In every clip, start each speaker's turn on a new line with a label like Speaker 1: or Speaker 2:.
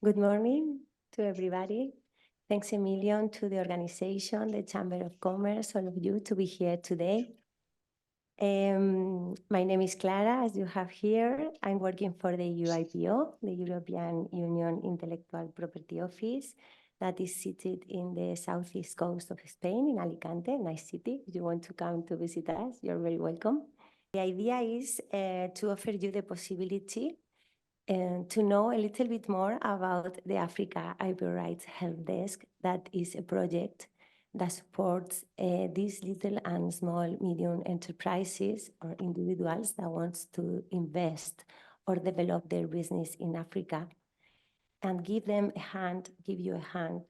Speaker 1: Good morning to everybody. Thanks a million to the organization, the Chamber of Commerce, all of you to be here today. My name is Clara, as you have here. I'm working for the EUIPO, the European Union Intellectual Property Office, that is seated in the southeast coast of Spain, in Alicante, nice city. If you want to come to visit us, you're very welcome. The idea is to offer you the possibility to know a little bit more about the Africa IP Helpdesk. That is a project that supports these little and small medium enterprises or individuals that want to invest or develop their business in Africa, and give you a hand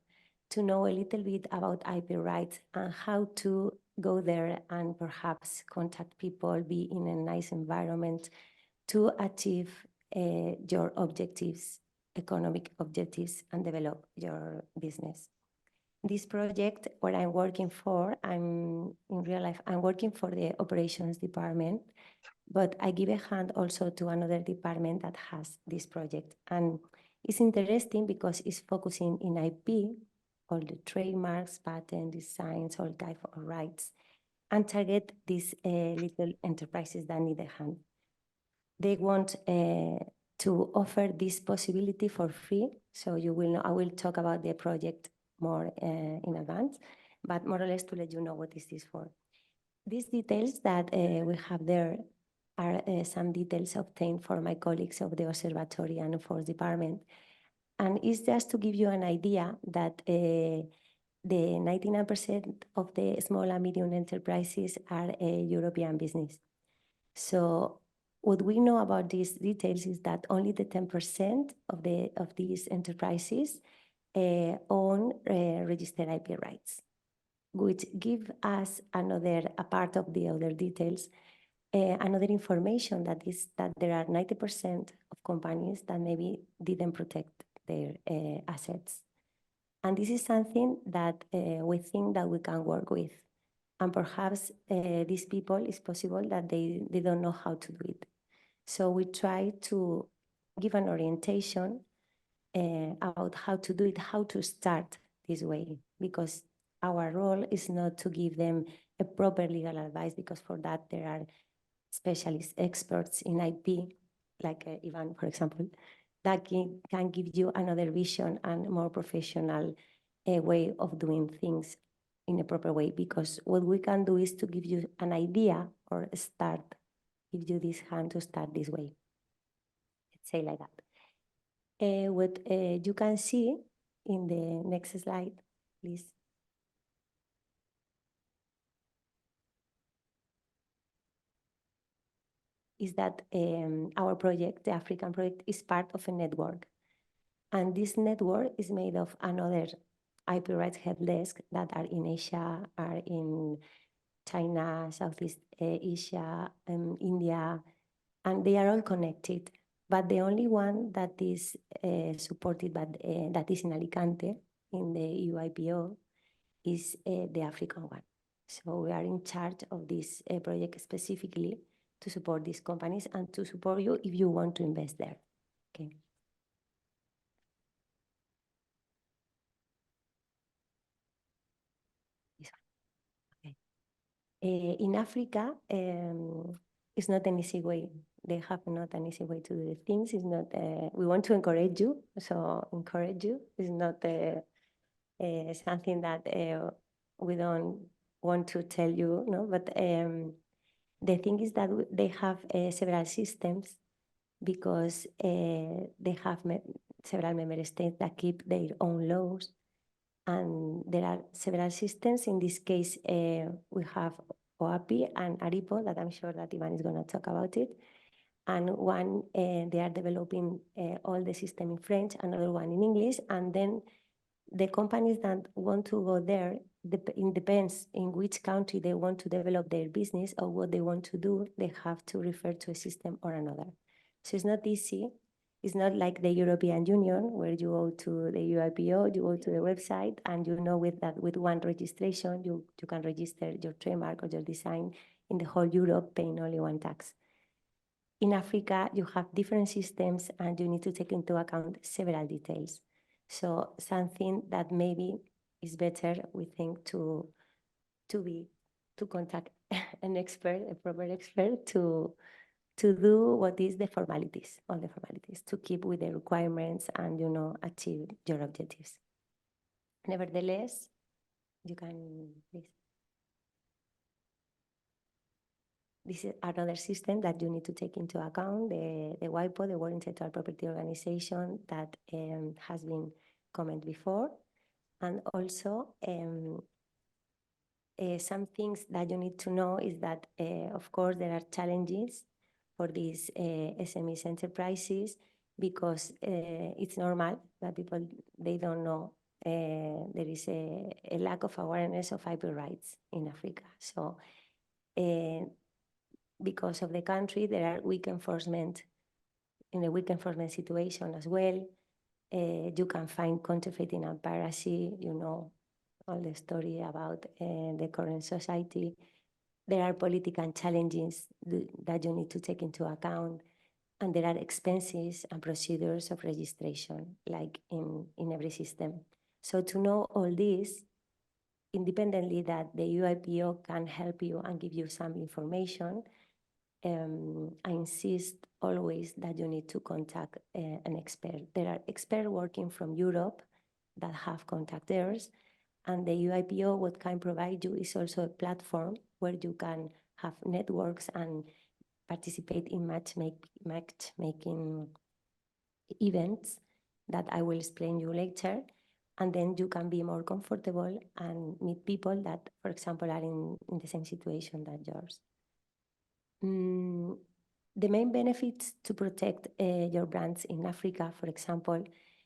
Speaker 1: to know a little bit about IP rights and how to go there and perhaps contact people, be in a nice environment to achieve your objectives, economic objectives, and develop your business. This project, what I'm working for, in real life, I'm working for the operations department, but I give a hand also to another department that has this project. And it's interesting because it's focusing in IP, all the trademarks, patent, designs, all type of rights, and target these little enterprises that need a hand. They want to offer this possibility for free. So you will know, I will talk about the project more in advance, but more or less to let you know what is this for. These details that we have there are some details obtained for my colleagues of the Observatory and Force Department. And it's just to give you an idea that the 99% of the small and medium enterprises are European business. So what we know about these details is that only the 10% of these enterprises own registered IP rights, which give us a part of the other details, another information that is that there are 90% of companies that maybe didn't protect their assets. And this is something that we think that we can work with. And perhaps these people, it's possible that they don't know how to do it. So we try to give an orientation about how to do it, how to start this way, because our role is not to give them a proper legal advice, because for that there are specialists, experts in IP, like Ivan, for example, that can give you another vision and more professional way of doing things in a proper way, because what we can do is to give you an idea or give you this hand to start this way. Let's say like that. What you can see in the next slide, please. Is that our project, the African project, is part of a network. And this network is made of another IP rights helpdesk that are in Asia, are in China, Southeast Asia, India, and they are all connected. But the only one that is supported by that is in Alicante, in the EUIPO, is the African one. So we are in charge of this project specifically to support these companies and to support you if you want to invest there. Okay. In Africa, it's not an easy way. They have not an easy way to do the things. It's not. We want to encourage you, so encourage you. It's not something that we don't want to tell you, no. But the thing is that they have several systems, because they have several member states that keep their own laws. And there are several systems. In this case, we have OAPI and ARIPO, that I'm sure that Ivan is going to talk about it. And one, they are developing all the system in French, another one in English. And then the companies that want to go there, it depends in which country they want to develop their business or what they want to do, they have to refer to a system or another. So it's not easy. It's not like the European Union, where you go to the EUIPO, you go to the website, and you know with one registration, you can register your trademark or your design in the whole Europe, paying only one tax. in Africa, you have different systems and you need to take into account several details. So something that maybe is better, we think, to contact an expert, a proper expert, to do what is the formalities, all the formalities, to keep with the requirements and, you know, achieve your objectives. Nevertheless, you can, please. This is another system that you need to take into account, the WIPO, the World Intellectual Property Organization, that has been commented before. And also, some things that you need to know is that, of course, there are challenges for these SMEs enterprises, because it's normal that people, they don't know there is a lack of awareness of IP rights in Africa. So because of the country, there are weak enforcement, in a weak enforcement situation as well. You can find counterfeiting and piracy, you know, all the story about the current society. There are political challenges that you need to take into account, and there are expenses and procedures of registration, like in every system. So to know all this, independently that the UIPO can help you and give you some information, I insist always that you need to contact an expert. There are experts working from Europe that have contact theirs, and the UIPO, what can provide you is also a platform where you can have networks and participate in matchmaking events that I will explain you later. And then you can be more comfortable and meet people that, for example, are in the same situation that yours. The main benefits to protect your brands in Africa, for example,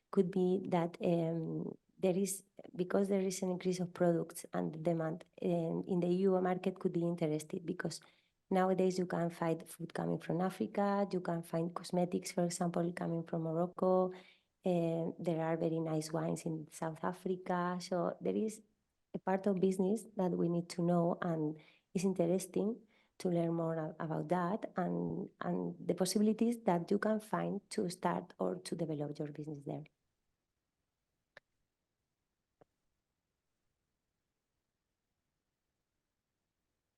Speaker 1: could be that because there is an increase of products and demand in the EU market could be interested, because nowadays you can find food coming from Africa, you can find cosmetics, for example, coming from Morocco, there are very nice wines in South Africa. So there is a part of business that we need to know, and it's interesting to learn more about that and the possibilities that you can find to start or to develop your business there.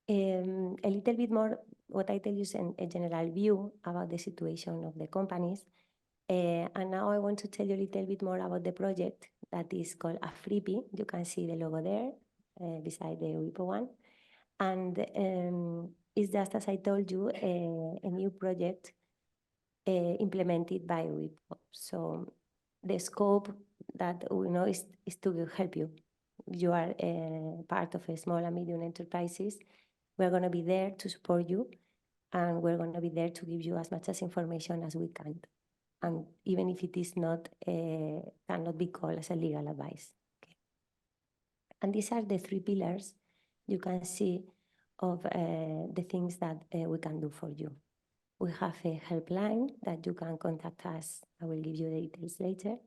Speaker 1: A little bit more, what I tell you is a general view about the situation of the companies. And now I want to tell you a little bit more about the project that is called Afripi. You can see the logo there beside the WIPO one. And it's just, as I told you, a new project implemented by WIPO. So the scope that we know is to help you. You are part of a small and medium enterprises. We're going to be there to support you, and we're going to be there to give you as much as information as we can. And even if it is not, cannot be called as a legal advice. Okay. And these are the 3 pillars you can see of the things that we can do for you. We have a helpline that you can contact us. I will give you the details later,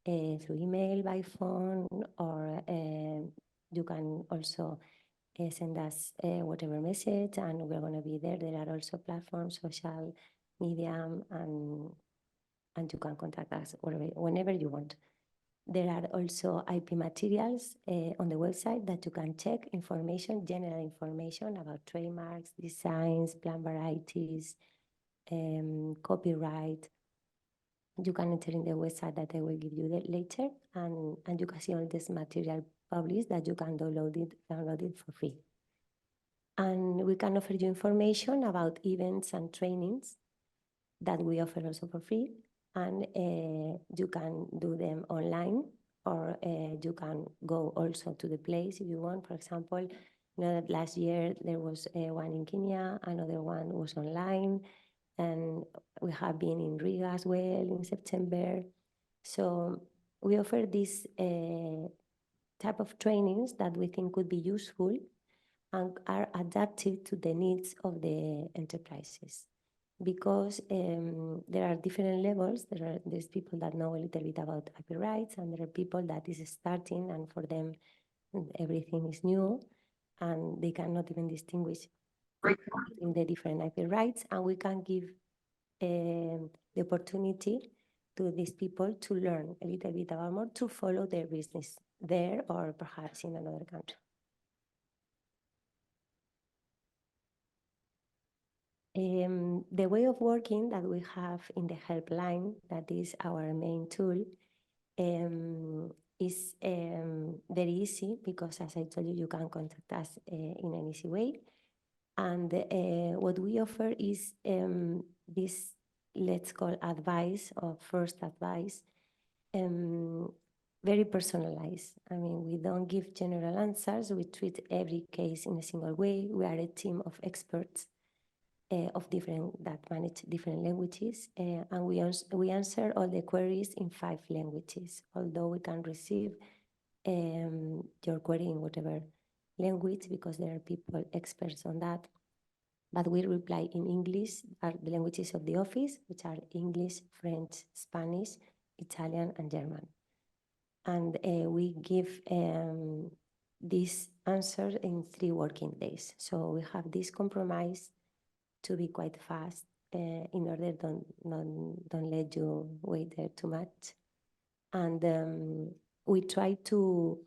Speaker 1: through email, by phone, or you can also send us whatever message, and we're going to be there. There are also platforms, social media, and you can contact us whenever you want. There are also IP materials on the website that you can check information, general information about trademarks, designs, plant varieties, copyright. You can enter in the website that I will give you later, and you can see all this material published that you can download it for free. And we can offer you information about events and trainings that we offer also for free. And you can do them online, or you can go also to the place if you want. For example, you know that last year there was one in Kenya, another one was online, and we have been in Riga as well in September. So we offer this type of trainings that we think could be useful and are adapted to the needs of the enterprises. Because there are different levels. There's people that know a little bit about IP rights, and there are people that is starting, and for them everything is new, and they cannot even distinguish between the different IP rights. And we can give the opportunity to these people to learn a little bit about more, to follow their business there or perhaps in another country. The way of working that we have in the helpline, that is our main tool, is very easy because, as I told you, you can contact us in an easy way. And what we offer is this, let's call advice or first advice, very personalized. I mean, we don't give general answers. We treat every case in a single way. We are a team of experts that manage different languages, and we answer all the queries in 5 languages, although we can receive your query in whatever language because there are people experts on that. But we reply in English, are the languages of the office, which are English, French, Spanish, Italian, and German. And we give this answer in 3 working days. So we have this compromise to be quite fast in order don't let you wait there too much. And we try to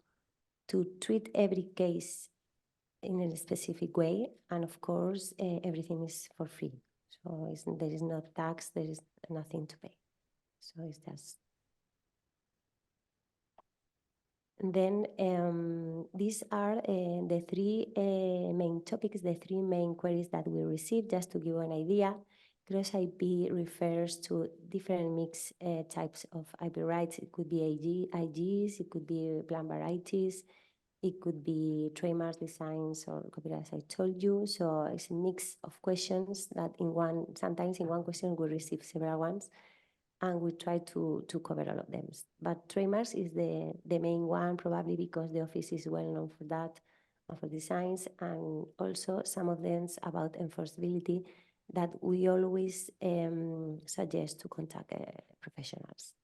Speaker 1: treat every case in a specific way, and of course everything is for free. So there is no tax, there is nothing to pay. So it's just. And then these are the 3 main topics, the 3 main queries that we receive. Just to give you an idea, cross IP refers to different mixed types of IP rights. It could be IGs, it could be plant varieties, it could be trademarks, designs, or copyright, as I told you. So it's a mix of questions that sometimes in one question we receive several ones, and we try to cover all of them. But trademarks is the main one, probably because the office is well known for that, for designs, and also some of them about enforceability that we always suggest to contact professionals,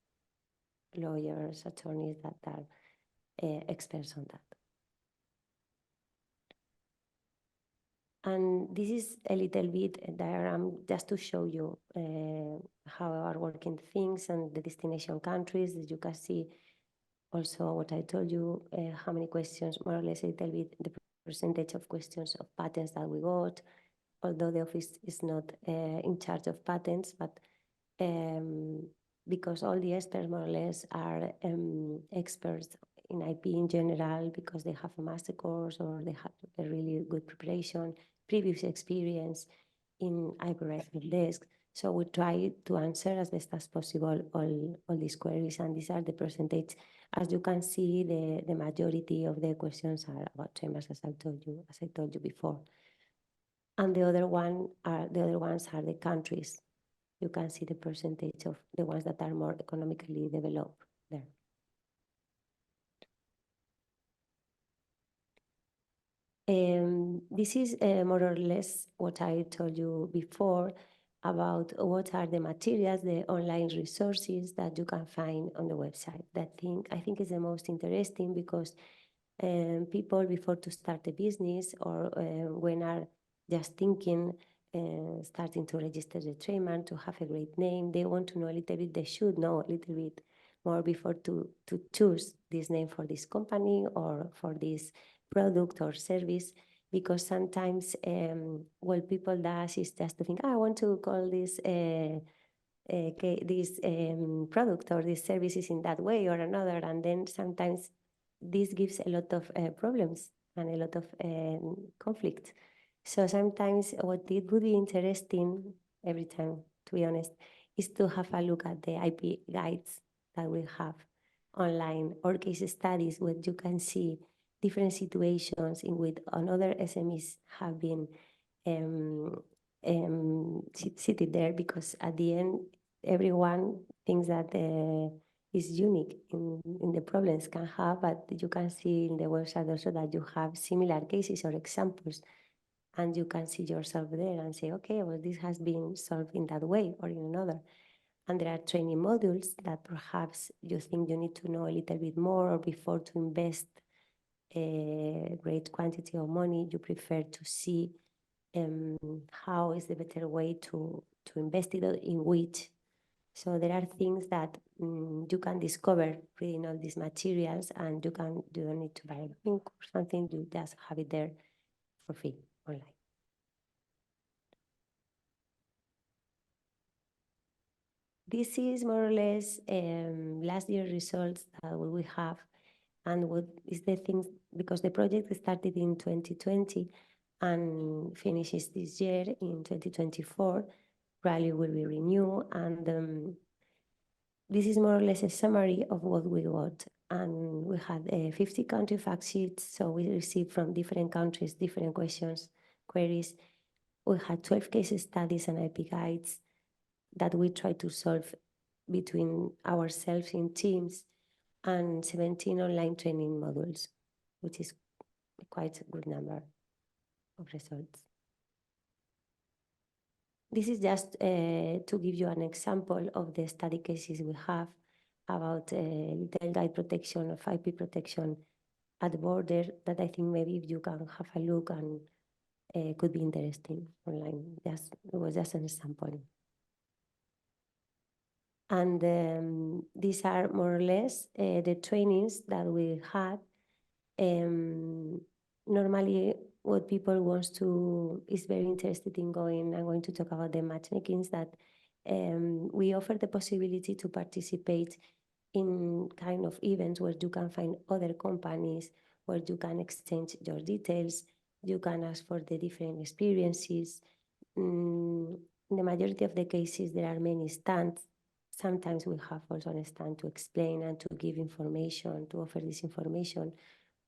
Speaker 1: lawyers, attorneys that are experts on that. And this is a little bit a diagram just to show you how are working things and the destination countries. As you can see also what I told you, how many questions, more or less a little bit, the percentage of questions of patents that we got, although the office is not in charge of patents, but because all the experts more or less are experts in IP in general, because they have a master course or they have a really good preparation, previous experience in IP Helpdesk. So we try to answer as best as possible all these queries, and these are the percentage. As you can see, the majority of the questions are about trademarks, as I told you before. And the other ones are the countries. You can see the percentage of the ones that are more economically developed there. This is more or less what I told you before about what are the materials, the online resources that you can find on the website. I think is the most interesting because people before to start a business or when are just thinking starting to register the trademark to have a great name, they want to know a little bit, they should know a little bit more before to choose this name for this company or for this product or service, because sometimes what people does is just to think, I want to call this product or this services in that way or another, and then sometimes this gives a lot of problems and a lot of conflict. So sometimes what it would be interesting every time, to be honest, is to have a look at the IP guides that we have online or case studies where you can see different situations in which another SMEs have been seated there, because at the end, everyone thinks that is unique in the problems can have, but you can see in the website also that you have similar cases or examples, and you can see yourself there and say, okay, well, this has been solved in that way or in another. And there are training modules that perhaps you think you need to know a little bit more, or before to invest a great quantity of money, you prefer to see how is the better way to invest it in which. So there are things that you can discover reading all these materials, and you don't need to buy a link or something. You just have it there for free online. This is more or less last year's results that we have, and what is the things, because the project started in 2020 and finishes this year in 2024, probably will be renewed, and this is more or less a summary of what we got. And we had 50 country fact sheets, so we received from different countries different queries. We had 12 case studies and IP guides that we try to solve between ourselves in teams, and 17 online training modules, which is quite a good number of results. This is just to give you an example of the study cases we have about little guide protection of IP protection at the border, that I think maybe if you can have a look and could be interesting online. It was just an example. And these are more or less the trainings that we had. Normally, what people is very interested in going, I'm going to talk about the matchmaking, that we offer the possibility to participate in kind of events where you can find other companies, where you can exchange your details, you can ask for the different experiences. In the majority of the cases, there are many stands. Sometimes we have also a stand to explain and to give information, to offer this information.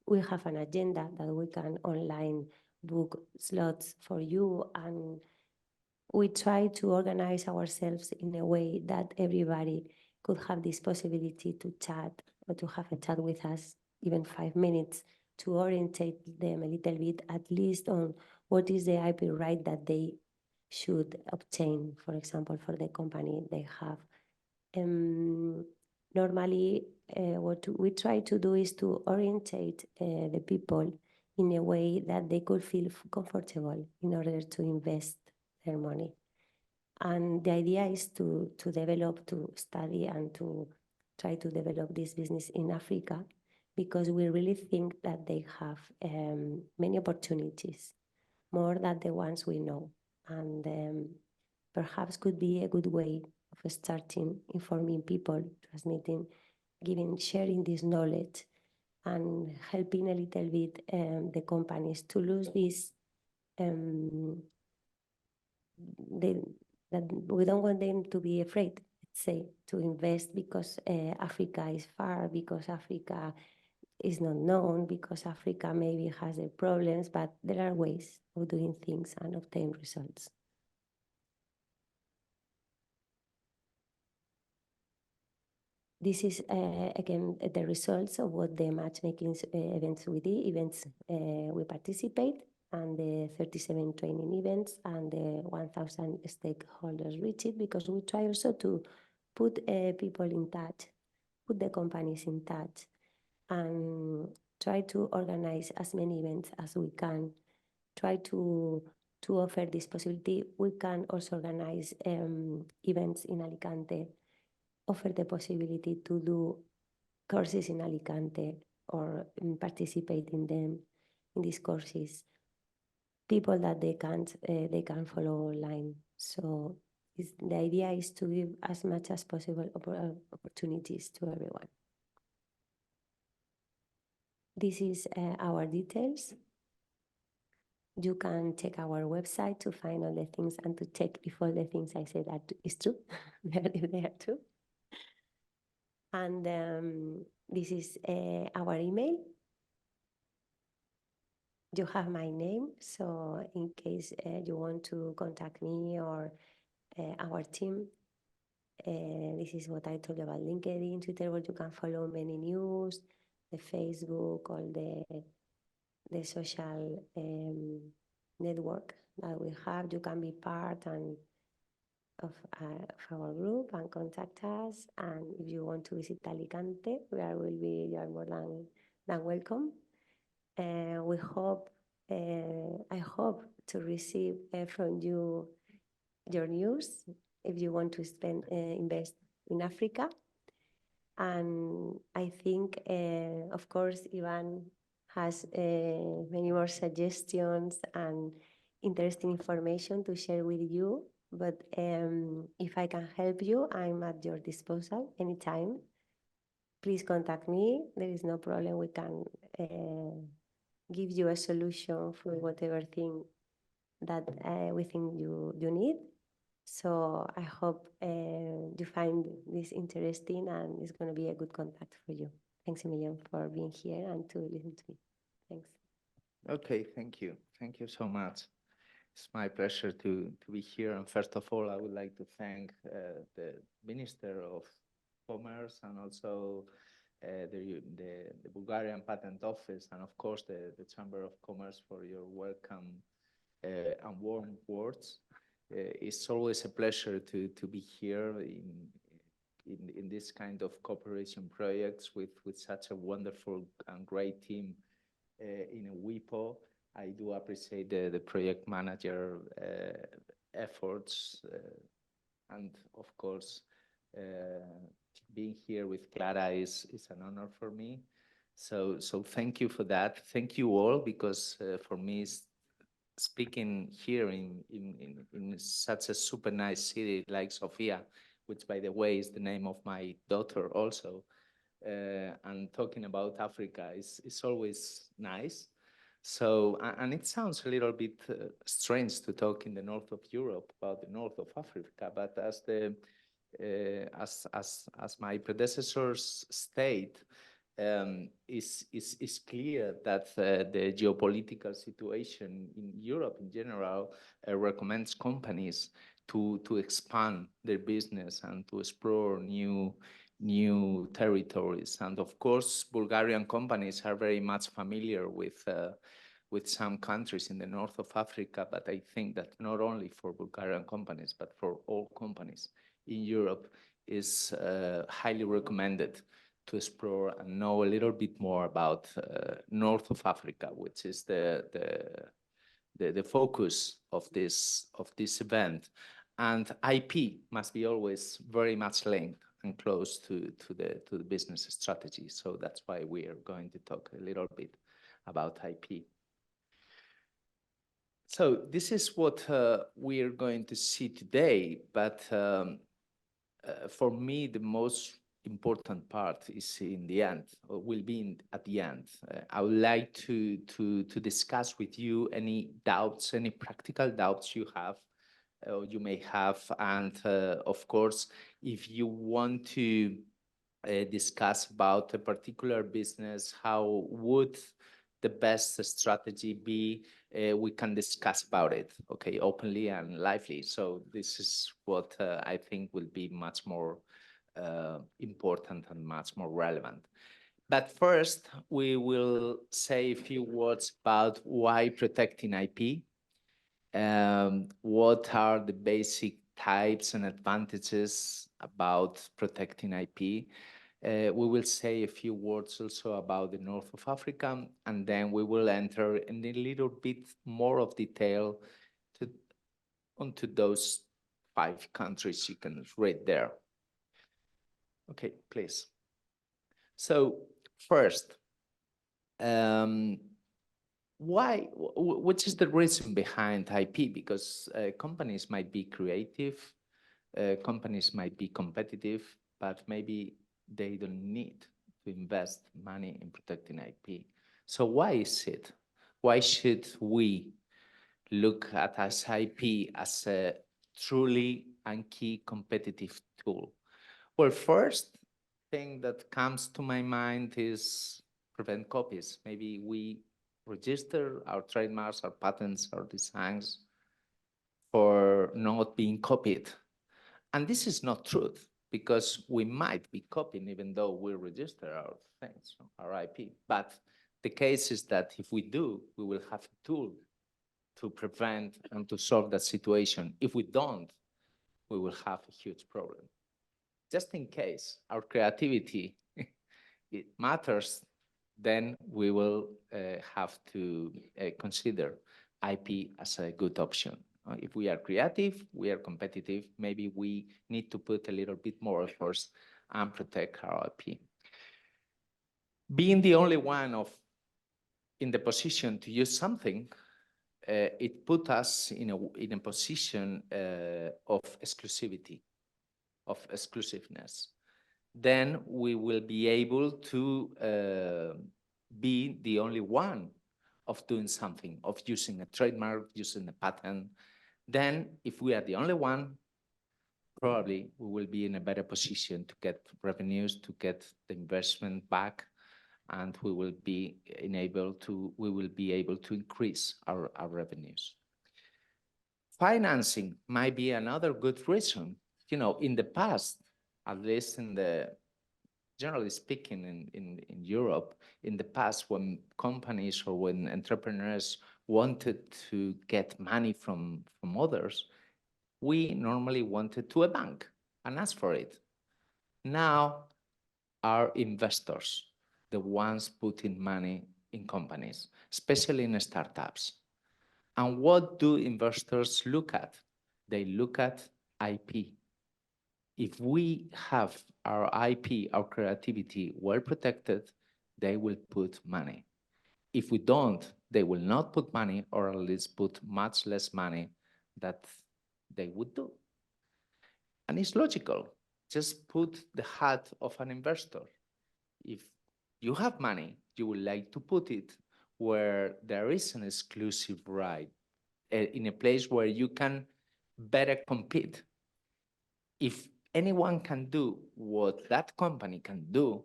Speaker 1: We have an agenda that we can online book slots for you, and we try to organize ourselves in a way that everybody could have this possibility to chat or to have a chat with us, even 5 minutes, to orientate them a little bit, at least on what is the IP right that they should obtain, for example, for the company they have. Normally, what we try to do is to orientate the people in a way that they could feel comfortable in order to invest their money. And the idea is to develop, to study, and to try to develop this business in Africa, because we really think that they have many opportunities, more than the ones we know. And perhaps could be a good way of starting informing people, transmitting, sharing this knowledge, and helping a little bit the companies to lose this. That we don't want them to be afraid, let's say, to invest because Africa is far, because Africa is not known, because Africa maybe has their problems, but there are ways of doing things and obtain results. This is, again, the results of what the matchmaking events we participate, and the 37 training events, and the 1,000 stakeholders reached, because we try also to put people in touch, put the companies in touch, and try to organize as many events as we can, try to offer this possibility. We can also organize events in Alicante, offer the possibility to do courses in Alicante or participate in them, in these courses. People that they can follow online. So the idea is to give as much as possible opportunities to everyone. This is our details. You can check our website to find all the things and to check if all the things I said is true, if they are true. And this is our email. You have my name, so in case you want to contact me or our team, this is what I told you about LinkedIn, Twitter, where you can follow many news, the Facebook, all the social network that we have. You can be part of our group and contact us. And if you want to visit Alicante, you are more than welcome. I hope to receive from you your news if you want to invest in Africa. And I think, of course, Ivan has many more suggestions and interesting information to share with you. But if I can help you, I'm at your disposal anytime. Please contact me. There is no problem. We can give you a solution for whatever thing that we think you need. So I hope you find this interesting and it's going to be a good contact for you. Thanks a million for being here and to listen to me. Thanks.
Speaker 2: Okay, thank you. Thank you so much. It's my pleasure to be here. And first of all, I would like to thank the Minister of Commerce and also the Bulgarian Patent Office and of course the Chamber of Commerce for your welcome and warm words. It's always a pleasure to be here in this kind of cooperation projects with such a wonderful and great team in WIPO. I do appreciate the project manager efforts and of course being here with Clara is an honor for me. So thank you for that. Thank you all, because for me speaking here in such a super nice city like Sofia, which by the way is the name of my daughter also, and talking about Africa is always nice. So, and it sounds a little bit strange to talk in the north of Europe about the north of Africa, but as my predecessors state, is clear that the geopolitical situation in Europe in general recommends companies to expand their business and to explore new territories. And of course, Bulgarian companies are very much familiar with some countries in the north of Africa, but I think that not only for Bulgarian companies, but for all companies in Europe is highly recommended to explore and know a little bit more about north of Africa, which is the focus of this event. And IP must be always very much linked and close to the business strategy. So that's why we are going to talk a little bit about IP. So this is what we are going to see today, but for me, the most important part is in the end, or will be at the end. I would like to discuss with you any doubts, any practical doubts you have, or you may have, and of course, if you want to discuss about a particular business, how would the best strategy be, we can discuss about it, okay, openly and lively. So this is what I think will be much more important and much more relevant. But first, we will say a few words about why protecting IP, what are the basic types and advantages about protecting IP. We will say a few words also about the north of Africa, and then we will enter in a little bit more of detail onto those 5 countries you can read there. Okay, please. So first, which is the reason behind IP? Because companies might be creative, companies might be competitive, but maybe they don't need to invest money in protecting IP. So why is it? Why should we look at as IP as a truly and key competitive tool? Well, first thing that comes to my mind is prevent copies. Maybe we register our trademarks, our patents, our designs for not being copied. And this is not truth, because we might be copying even though we register our things, our IP. But the case is that if we do, we will have a tool to prevent and to solve that situation. If we don't, we will have a huge problem. Just in case our creativity it matters, then we will have to consider IP as a good option. If we are creative, we are competitive, maybe we need to put a little bit more efforts and protect our IP. Being the only one in the position to use something, it put us in a position of exclusiveness. Then we will be able to be the only one of doing something, of using a trademark, using a patent. Then if we are the only one, probably we will be in a better position to get revenues, to get the investment back, and we will be able to increase our revenues. Financing might be another good reason. You know, in the past, at least generally speaking in Europe, in the past, when companies or when entrepreneurs wanted to get money from others, we normally wanted to a bank and ask for it. Now, our investors, the ones putting money in companies, especially in startups. And what do investors look at? They look at IP. If we have our IP, our creativity well protected, they will put money. If we don't, they will not put money, or at least put much less money that they would do. And it's logical. Just put the hat of an investor. If you have money, you would like to put it where there is an exclusive right, in a place where you can better compete. If anyone can do what that company can do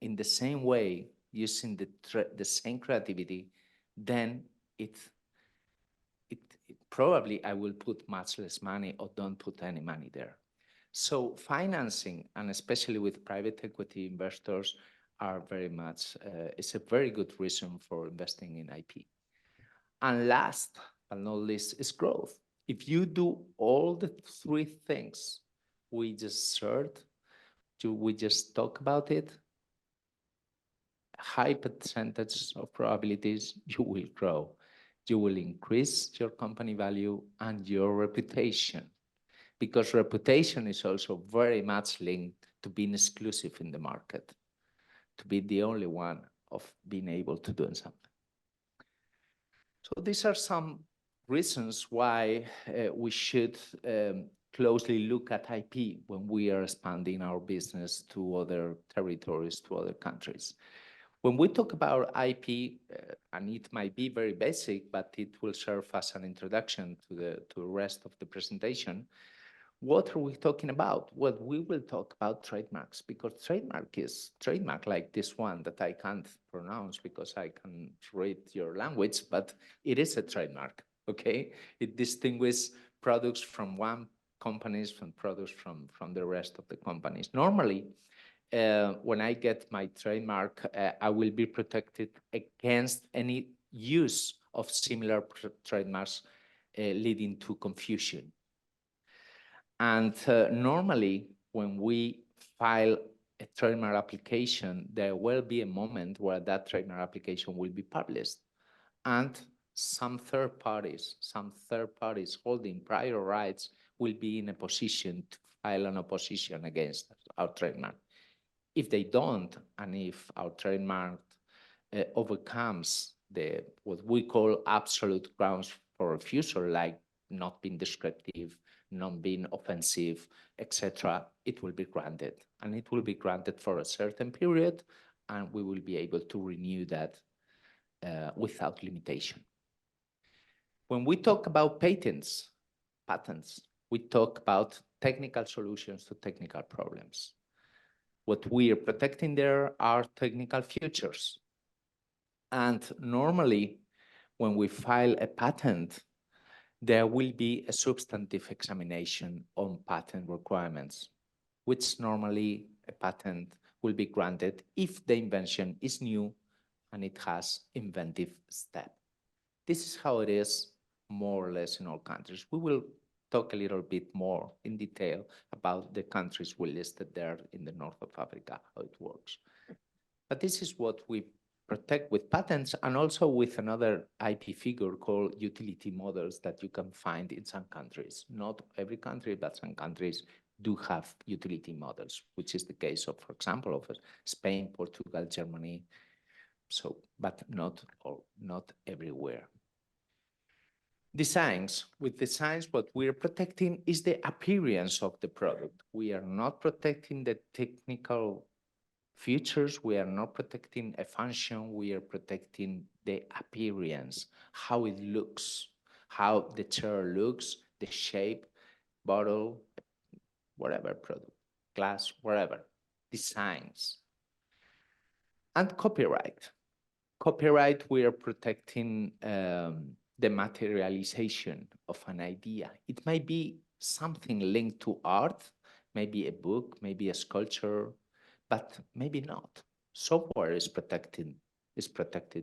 Speaker 2: in the same way, using the same creativity, then it probably I will put much less money or don't put any money there. So financing, and especially with private equity investors, are very much, it's a very good reason for investing in IP. And last but not least is growth. If you do all the three things we just shared, we just talk about it, high percentage of probabilities you will grow. You will increase your company value and your reputation, because reputation is also very much linked to being exclusive in the market, to be the only one of being able to do something. So these are some reasons why we should closely look at IP when we are expanding our business to other territories, to other countries. When we talk about IP, and it might be very basic, but it will serve as an introduction to the rest of the presentation. What are we talking about? Well, we will talk about trademarks, because trademark like this one that I can't pronounce because I can read your language, but it is a trademark, okay? It distinguishes products from one companies from products from the rest of the companies. Normally, when I get my trademark, I will be protected against any use of similar trademarks leading to confusion. And normally, when we file a trademark application, there will be a moment where that trademark application will be published. And some third parties holding prior rights will be in a position to file an opposition against our trademark. If they don't, and if our trademark overcomes what we call absolute grounds for refusal, like not being descriptive, not being offensive, etc., it will be granted. And it will be granted for a certain period, and we will be able to renew that without limitation. When we talk about patents, we talk about technical solutions to technical problems. What we are protecting there are technical features. And normally, when we file a patent, there will be a substantive examination on patent requirements, which normally a patent will be granted if the invention is new and it has inventive step. This is how it is more or less in all countries. We will talk a little bit more in detail about the countries we listed there in the north of Africa, how it works. But this is what we protect with patents and also with another IP figure called utility models that you can find in some countries. Not every country, but some countries do have utility models, which is the case of, for example, of Spain, Portugal, Germany. So, but not everywhere. Designs. With designs, what we are protecting is the appearance of the product. We are not protecting the technical features. We are not protecting a function. We are protecting the appearance, how it looks, how the chair looks, the shape, bottle, whatever product, glass, whatever, designs. And copyright. Copyright, we are protecting the materialization of an idea. It might be something linked to art, maybe a book, maybe a sculpture, but maybe not. Software is protected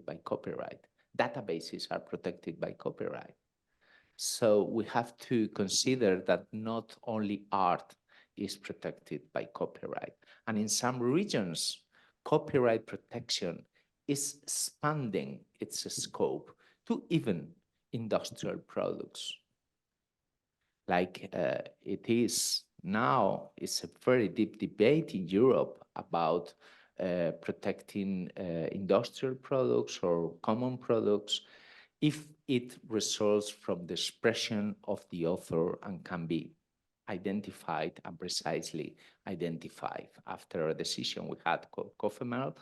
Speaker 2: by copyright. Databases are protected by copyright. So we have to consider that not only art is protected by copyright. And in some regions, copyright protection is expanding its scope to even industrial products. Like it is now, it's a very deep debate in Europe about protecting industrial products or common products if it results from the expression of the author and can be identified and precisely identified. After a decision we had called COFEMEL,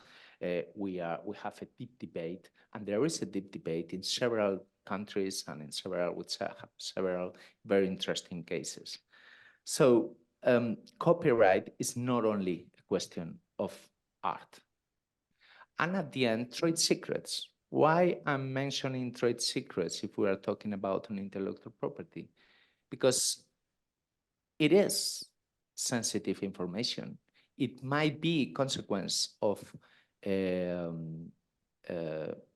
Speaker 2: we have a deep debate, and there is a deep debate in several countries and in several very interesting cases. So copyright is not only a question of art. And at the end, trade secrets. Why I'm mentioning trade secrets if we are talking about an intellectual property? Because it is sensitive information. It might be a consequence of an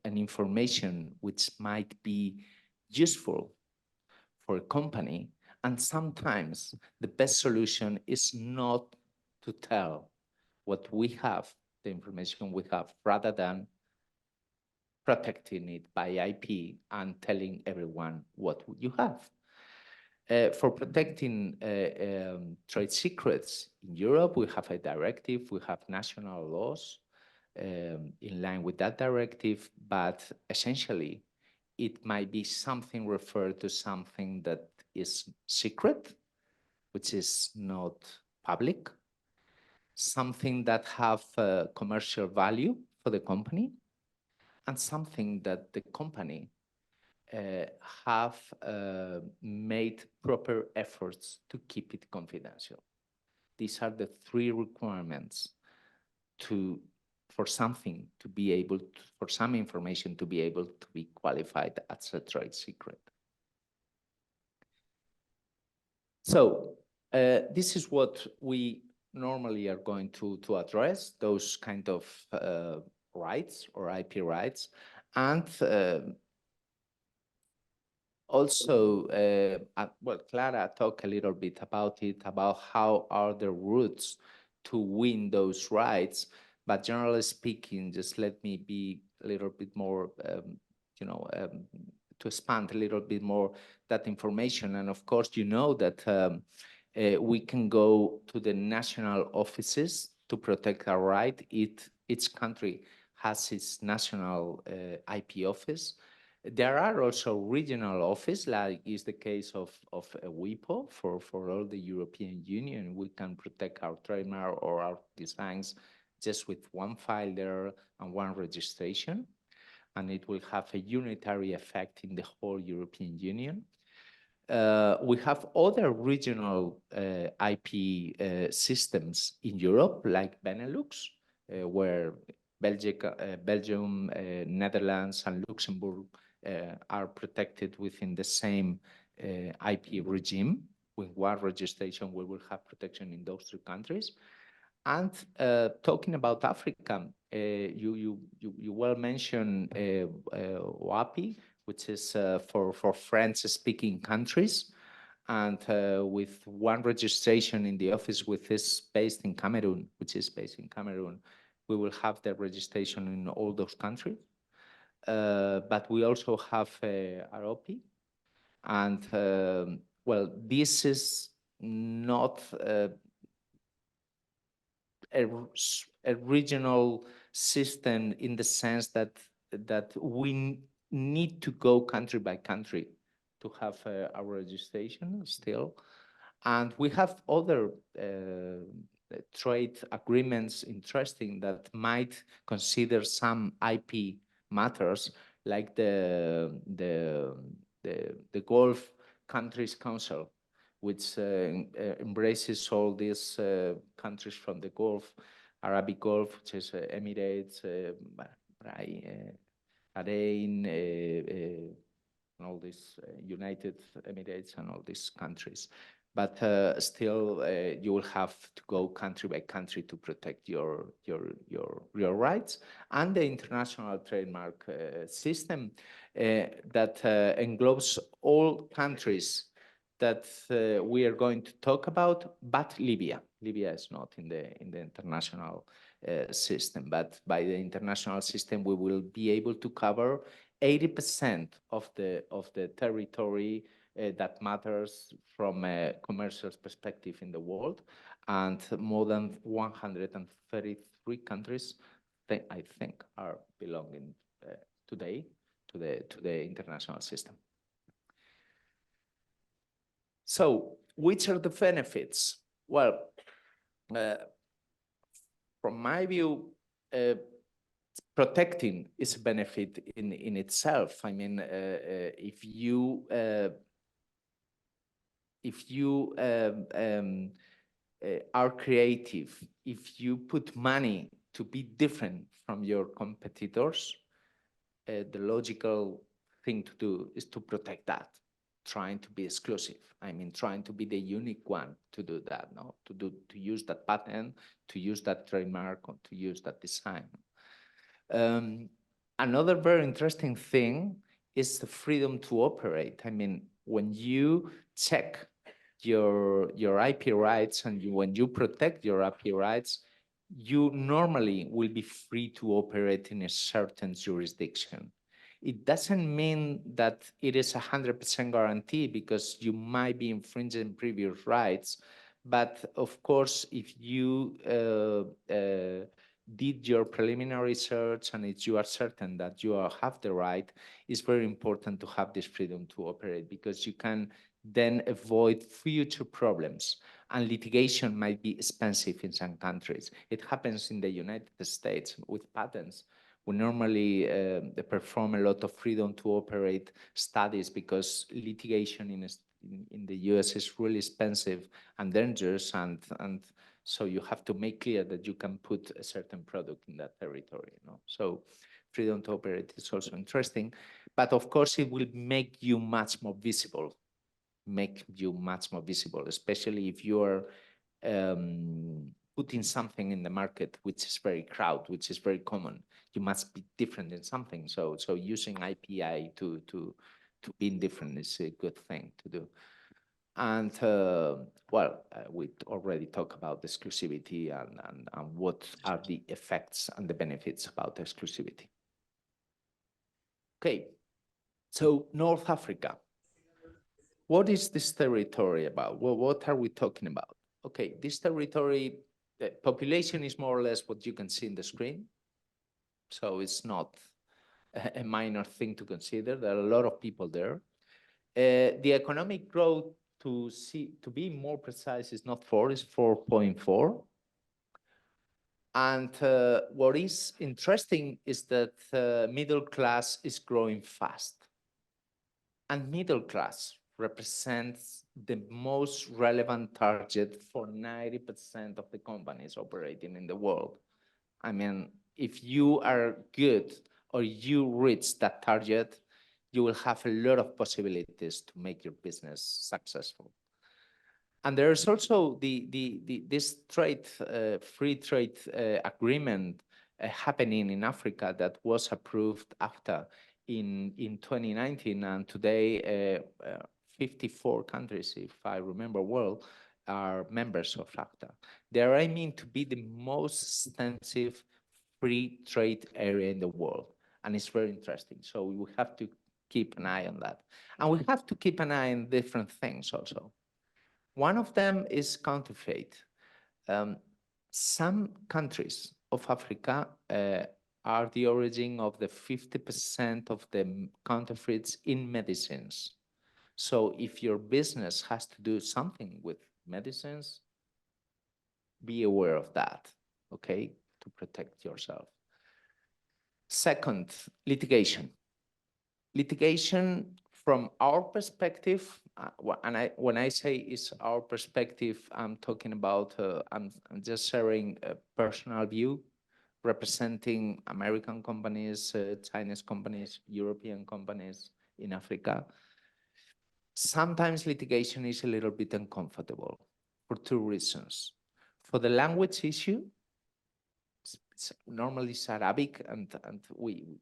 Speaker 2: information which might be useful for a company. And sometimes the best solution is not to tell what we have, the information we have, rather than protecting it by IP and telling everyone what you have. For protecting trade secrets in Europe, we have a directive, we have national laws in line with that directive, but essentially it might be something referred to something that is secret, which is not public, something that have commercial value for the company, and something that the company have made proper efforts to keep it confidential. These are the three requirements for something to be able to, for some information to be able to be qualified as a trade secret. So this is what we normally are going to address, those kind of rights or IP rights. And also, well, Clara talked a little bit about it, about how are the routes to win those rights. But generally speaking, just let me be a little bit more, to expand a little bit more that information. And of course, you know that we can go to the national offices to protect our right. Each country has its national IP office. There are also regional offices, like is the case of WIPO for all the European Union. We can protect our trademark or our designs just with one file there and one registration, and it will have a unitary effect in the whole European Union. We have other regional IP systems in Europe, like Benelux, where Belgium, Netherlands, and Luxembourg are protected within the same IP regime. With one registration, we will have protection in those three countries. And talking about Africa, you well mentioned WAPI, which is for French-speaking countries, and with one registration in the office, which is based in Cameroon, we will have the registration in all those countries. But we also have ROP. And well, this is not a regional system in the sense that we need to go country by country to have our registration still. And we have other trade agreements interesting that might consider some IP matters, like the Gulf Countries Council, which embraces all these countries from the Gulf, Arabic Gulf, which is Emirates, Bahrain, and all these United Emirates and all these countries. But still, you will have to go country by country to protect your rights. And the international trademark system that englobes all countries that we are going to talk about, but Libya. Libya is not in the international system, but by the international system, we will be able to cover 80% of the territory that matters from a commercial perspective in the world, and more than 133 countries, I think, are belonging today to the international system. So, which are the benefits? Well, from my view, protecting is a benefit in itself. I mean, if you are creative, if you put money to be different from your competitors, the logical thing to do is to protect that, trying to be exclusive. I mean, trying to be the unique one to do that, no? To use that patent, to use that trademark, or to use that design. Another very interesting thing is the freedom to operate. I mean, when you check your IP rights and when you protect your IP rights, you normally will be free to operate in a certain jurisdiction. It doesn't mean that it is 100% guarantee, because you might be infringing previous rights. But of course, if you did your preliminary research and if you are certain that you have the right, it's very important to have this freedom to operate, because you can then avoid future problems. And litigation might be expensive in some countries. It happens in the United States with patents. We normally perform a lot of freedom to operate studies, because litigation in the US is really expensive and dangerous, and so you have to make clear that you can put a certain product in that territory. You know? So freedom to operate is also interesting, but of course it will make you much more visible, especially if you are putting something in the market which is very crowded, which is very common. You must be different in something. So using IPI to be different is a good thing to do. And we already talked about exclusivity and what are the effects and the benefits about exclusivity. Okay, so North Africa. What is this territory about? Well, what are we talking about? Okay, this territory, the population is more or less what you can see in the screen. So it's not a minor thing to consider. There are a lot of people there. The economic growth, to be more precise, is not 4, it's 4.4. And what is interesting is that middle class is growing fast. And middle class represents the most relevant target for 90% of the companies operating in the world. I mean, if you are good or you reach that target, you will have a lot of possibilities to make your business successful. And there's also this free trade agreement happening in Africa that was approved after in 2019, and today 54 countries, if I remember well, are members of ACTA. They're aiming to be the most extensive free trade area in the world. And it's very interesting. So we have to keep an eye on that. And we have to keep an eye on different things also. One of them is counterfeit. Some countries of Africa are the origin of the 50% of the counterfeits in medicines. So if your business has to do something with medicines, be aware of that, okay, to protect yourself. Second, litigation. Litigation from our perspective, when I say it's our perspective, I'm talking about, I'm just sharing a personal view, representing American companies, Chinese companies, European companies in Africa. Sometimes litigation is a little bit uncomfortable for two reasons. For the language issue, normally it's Arabic, and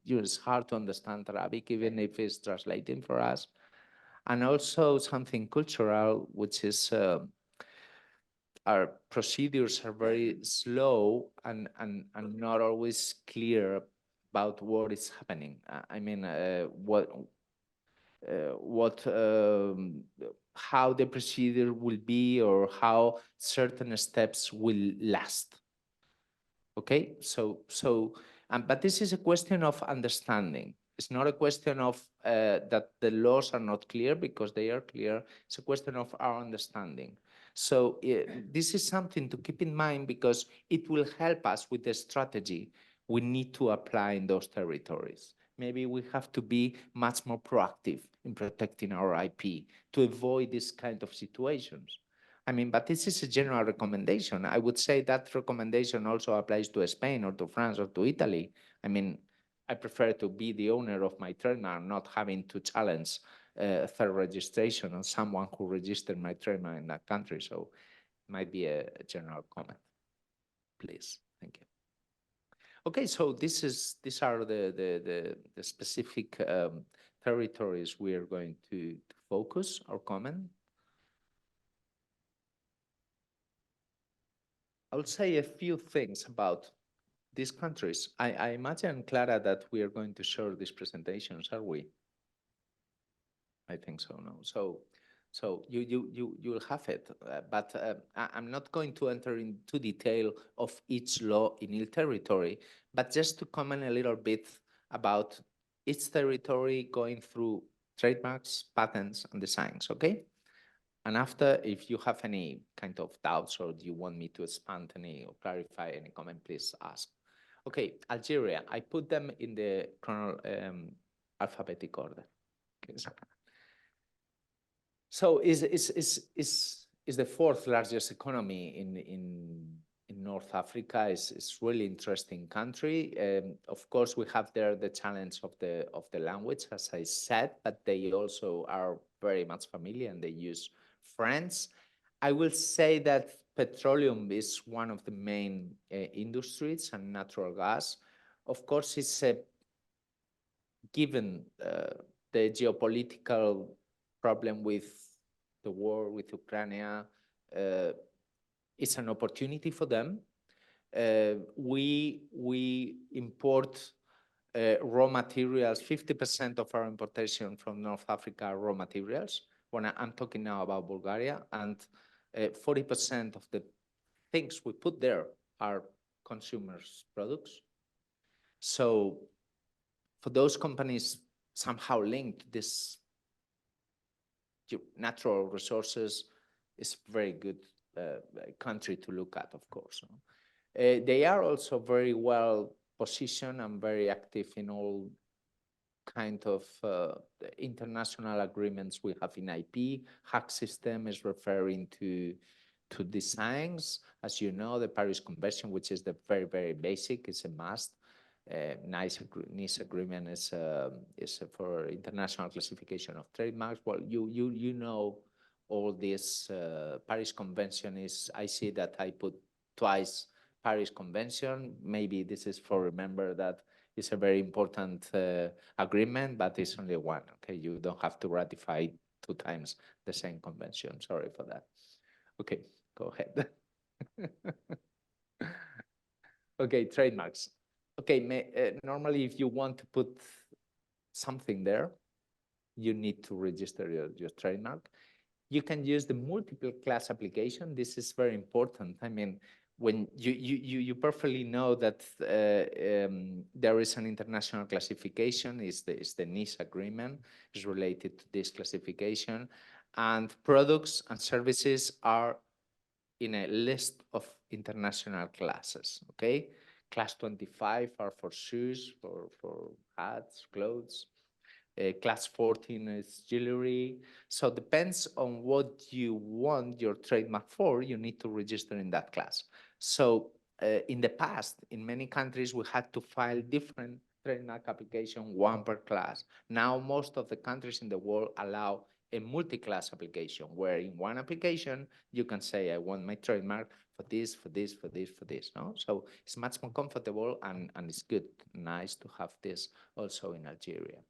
Speaker 2: it's hard to understand Arabic, even if it's translating for us. And also something cultural, which is our procedures are very slow and not always clear about what is happening. I mean, how the procedure will be or how certain steps will last. Okay, but this is a question of understanding. It's not a question of that the laws are not clear, because they are clear. It's a question of our understanding. So this is something to keep in mind, because it will help us with the strategy we need to apply in those territories. Maybe we have to be much more proactive in protecting our IP to avoid this kind of situations. I mean, but this is a general recommendation. I would say that recommendation also applies to Spain or to France or to Italy. I mean, I prefer to be the owner of my trademark, not having to challenge third registration on someone who registered my trademark in that country. So it might be a general comment, please. Thank you. Okay, so these are the specific territories we are going to focus our comment. I'll say a few things about these countries. I imagine, Clara, that we are going to share these presentations, are we? I think so, no. So you'll have it, but I'm not going to enter into detail of each law in each territory, but just to comment a little bit about each territory going through trademarks, patents, and designs, okay? And after, if you have any kind of doubts or do you want me to expand any or clarify any comment, please ask. Okay, Algeria, I put them in the alphabetic order. Okay. So is the fourth largest economy in North Africa. It's really interesting country. Of course, we have there the challenge of the language, as I said, but they also are very much familiar and they use French. I will say that petroleum is one of the main industries, and natural gas. Of course, it's given the geopolitical problem with the war with Ukraine, it's an opportunity for them. We import raw materials. 50% of our importation from North Africa are raw materials. When I'm talking now about Bulgaria, and 40% of the things we put there are consumers' products. So for those companies somehow linked this natural resources, is very good country to look at, of course. They are also very well positioned and very active in all kind of international agreements we have in IP. Hack system is referring to designs. As you know, the Paris Convention, which is the very, very basic, is a must. Nice agreement is for international classification of trademarks. Well, you know all this. Paris Convention is. I see that I put twice Paris Convention. Maybe this is for remember that it's a very important agreement, but it's only one. Okay, you don't have to ratify 2 times the same convention. Sorry for that. Okay, go ahead. Okay, trademarks. Okay, normally if you want to put something there, you need to register your trademark. You can use the multiple class application. This is very important. I mean, when you perfectly know that there is an international classification, is the Nice agreement, is related to this classification, and products and services are in a list of international classes, okay? Class 25 are for shoes, for hats, clothes. Class 14 is jewelry. So depends on what you want your trademark for, you need to register in that class. So in the past, in many countries, we had to file different trademark application, one per class. Now, most of the countries in the world allow a multi-class application, where in one application, you can say, I want my trademark for this, for this, for this, for this. No? So it's much more comfortable and it's good, nice to have this also in Algeria.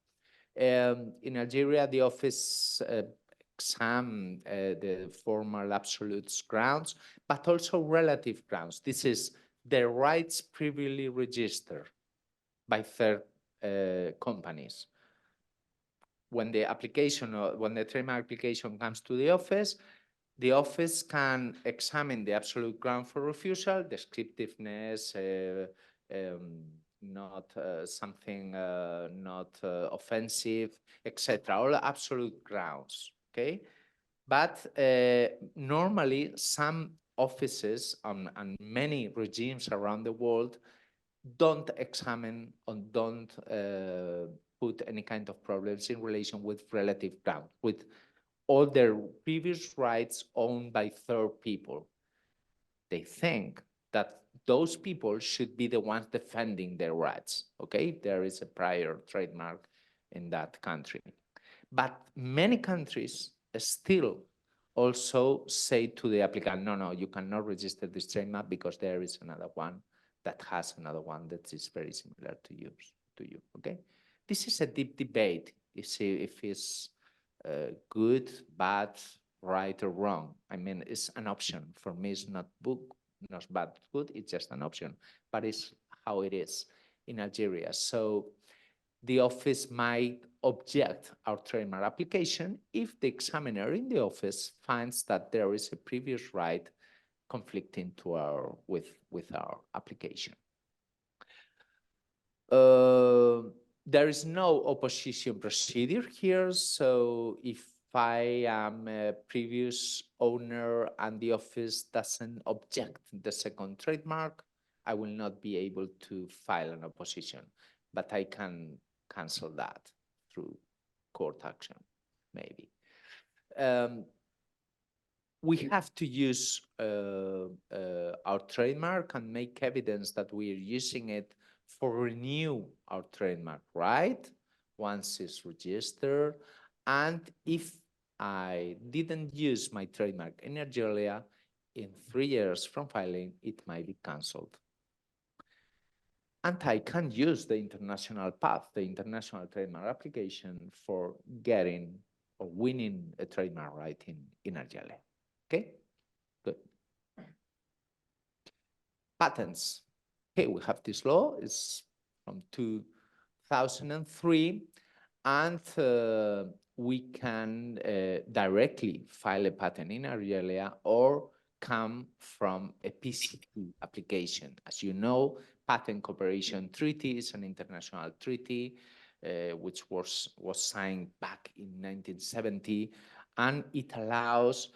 Speaker 2: In Algeria, the office exam the formal absolute grounds, but also relative grounds. This is the rights previously registered by third companies. When the application or when the trademark application comes to the office can examine the absolute ground for refusal, descriptiveness, not something not offensive, etc. All absolute grounds, okay? But normally some offices and many regimes around the world don't examine or don't put any kind of problems in relation with relative ground, with all their previous rights owned by third people. They think that those people should be the ones defending their rights, okay? There is a prior trademark in that country. But many countries still also say to the applicant, no, you cannot register this trademark because there is another one that has another one that is very similar to you, okay? This is a deep debate, you see, if it's good, bad, right or wrong. I mean, it's an option. For me, it's not bad, good, it's just an option, but it's how it is in Algeria. So the office might object our trademark application if the examiner in the office finds that there is a previous right conflicting with our application. There is no opposition procedure here. So if I am a previous owner and the office doesn't object the second trademark, I will not be able to file an opposition, but I can cancel that through court action, maybe. We have to use our trademark and make evidence that we are using it for renew our trademark, right? Once it's registered. And if I didn't use my trademark in Algeria, in 3 years from filing, it might be canceled. And I can use the international path, the international trademark application for getting or winning a trademark right in Algeria. Okay, good. Patents. Okay, we have this law. It's from 2003, and we can directly file a patent in Algeria or come from a PCT application. As you know, Patent Cooperation Treaty is an international treaty which was signed back in 1970, and it allows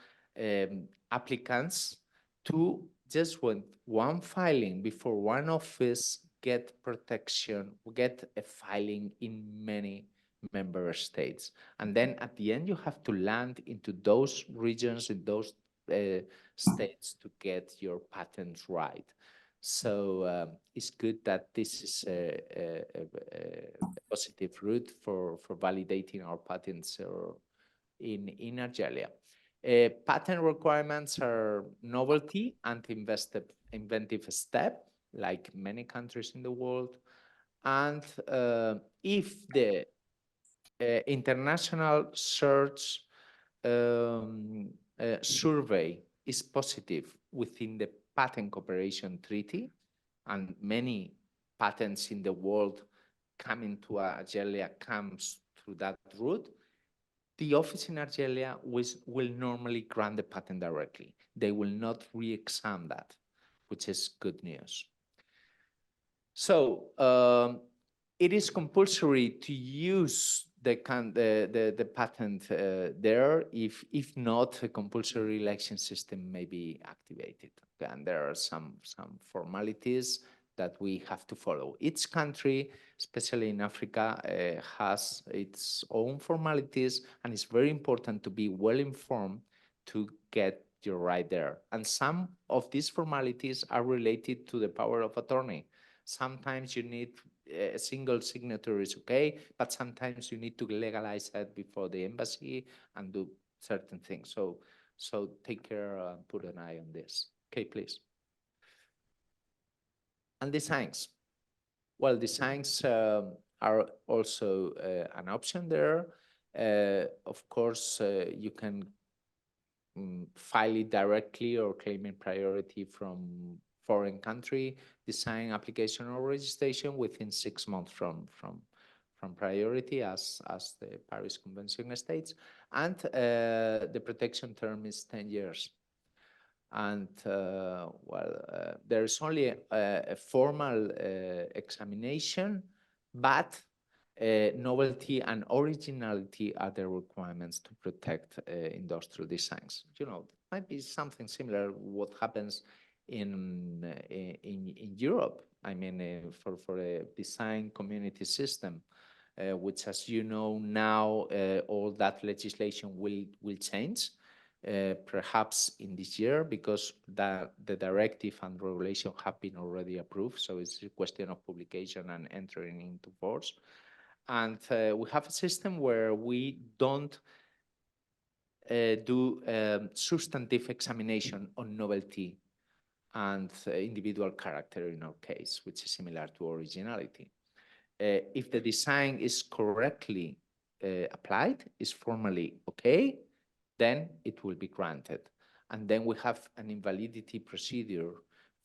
Speaker 2: applicants to just with one filing before one office get protection, get a filing in many member states. And then at the end, you have to land into those regions, in those states to get your patents right. So it's good that this is a positive route for validating our patents in Algeria. Patent requirements are novelty and inventive step, like many countries in the world. And if the international search survey is positive within the Patent Cooperation Treaty, and many patents in the world coming to Algeria comes through that route, the office in Algeria will normally grant the patent directly. They will not re-examine that, which is good news. So it is compulsory to use the patent there. If not, a compulsory election system may be activated. And there are some formalities that we have to follow. Each country, especially in Africa, has its own formalities, and it's very important to be well informed to get your right there. And some of these formalities are related to the power of attorney. Sometimes you need a single signature is okay, but sometimes you need to legalize it before the embassy and do certain things. So take care and put an eye on this. Okay, please. And designs. Well, designs are also an option there. Of course, you can file it directly or claiming priority from foreign country, design application or registration within 6 months from priority as the Paris Convention states. And the protection term is 10 years. And there is only a formal examination, but novelty and originality are the requirements to protect industrial designs. You know, it might be something similar what happens in Europe. I mean, for a design community system, which, as you know, now all that legislation will change. Perhaps in this year, because the directive and regulation have been already approved. So it's a question of publication and entering into force. And we have a system where we don't do substantive examination on novelty and individual character in our case, which is similar to originality. If the design is correctly applied, is formally okay, then it will be granted. And then we have an invalidity procedure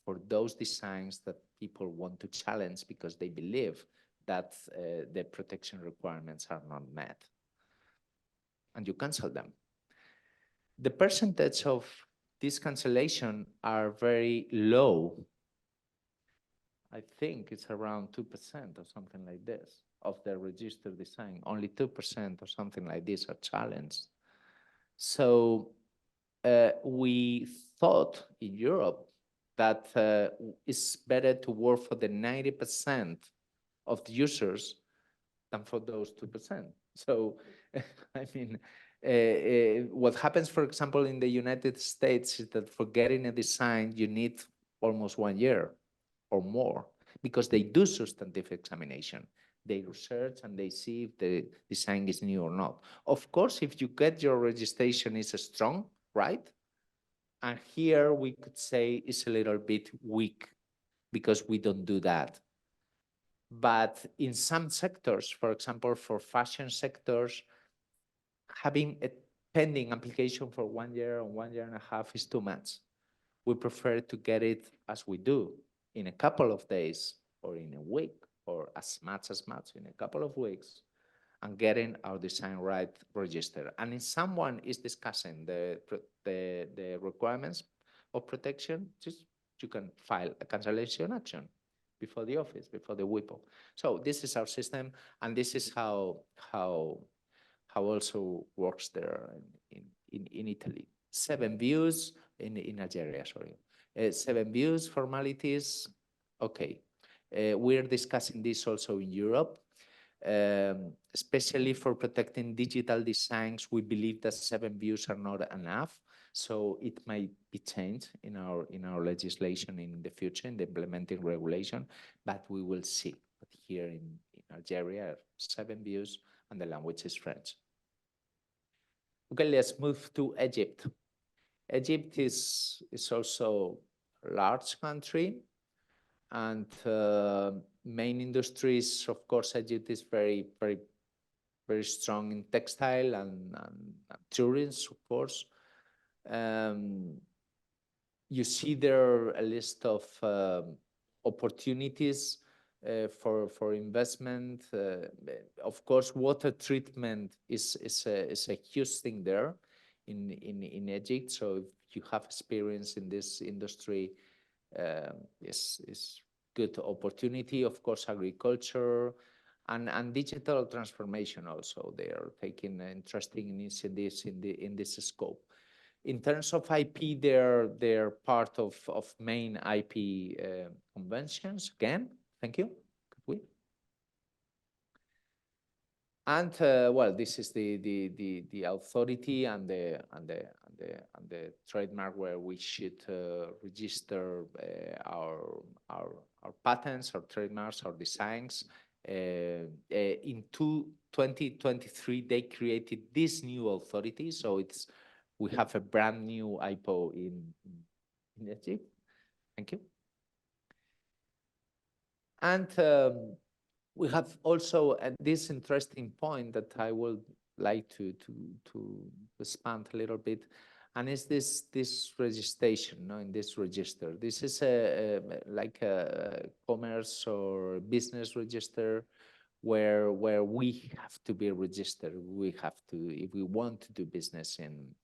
Speaker 2: for those designs that people want to challenge because they believe that the protection requirements are not met. And you cancel them. The percentage of this cancellation are very low. I think it's around 2% or something like this of the registered design. Only 2% or something like this are challenged. So we thought in Europe that it's better to work for the 90% of the users than for those 2%. So, I mean, what happens, for example, in the United States is that for getting a design, you need almost 1 year or more because they do substantive examination. They research and they see if the design is new or not. Of course, if you get your registration is strong, right? And here we could say it's a little bit weak because we don't do that. But in some sectors, for example, for fashion sectors, having a pending application for 1 year or 1.5 years is too much. We prefer to get it as we do in a couple of days or in a week or as much in a couple of weeks and getting our design right registered. And if someone is discussing the requirements of protection, just you can file a cancellation action before the office, before the WIPO. So this is our system, and this is how also works there in Italy. 7 views in Algeria, sorry. 7 views, formalities, okay. We're discussing this also in Europe, especially for protecting digital designs. We believe that 7 views are not enough, so it might be changed in our legislation in the future, in the implementing regulation, but we will see. But here in Algeria, 7 views, and the language is French. Okay, let's move to Egypt. Egypt is also a large country, and main industries, of course, Egypt is very strong in textile and tourism, of course. You see there a list of opportunities for investment. Of course, water treatment is a huge thing there in Egypt. So if you have experience in this industry, is good opportunity. Of course, agriculture and digital transformation also. They are taking interesting initiatives in this scope. In terms of IP, they're part of main IP conventions. Again, thank you. Could we? And well, this is the authority and the trademark where we should register our patents, our trademarks, our designs. In 2023, they created this new authority, so we have a brand new IPO in Egypt. Thank you. And we have also this interesting point that I would like to expand a little bit, and is this registration, in this register. This is like a commerce or business register where we have to be registered. We have to, if we want to do business in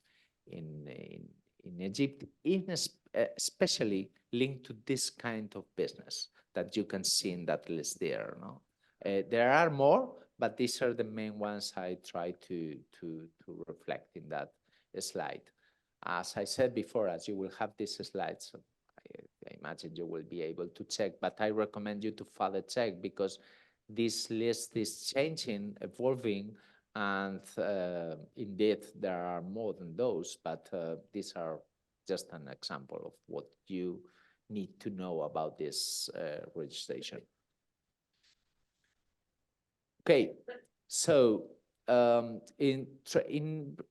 Speaker 2: Egypt, especially linked to this kind of business that you can see in that list there. No, there are more, but these are the main ones I try to reflect in that slide. As I said before, as you will have these slides, I imagine you will be able to check, but I recommend you to further check because this list is changing, evolving, and indeed there are more than those, but these are just an example of what you need to know about this registration. Okay, so in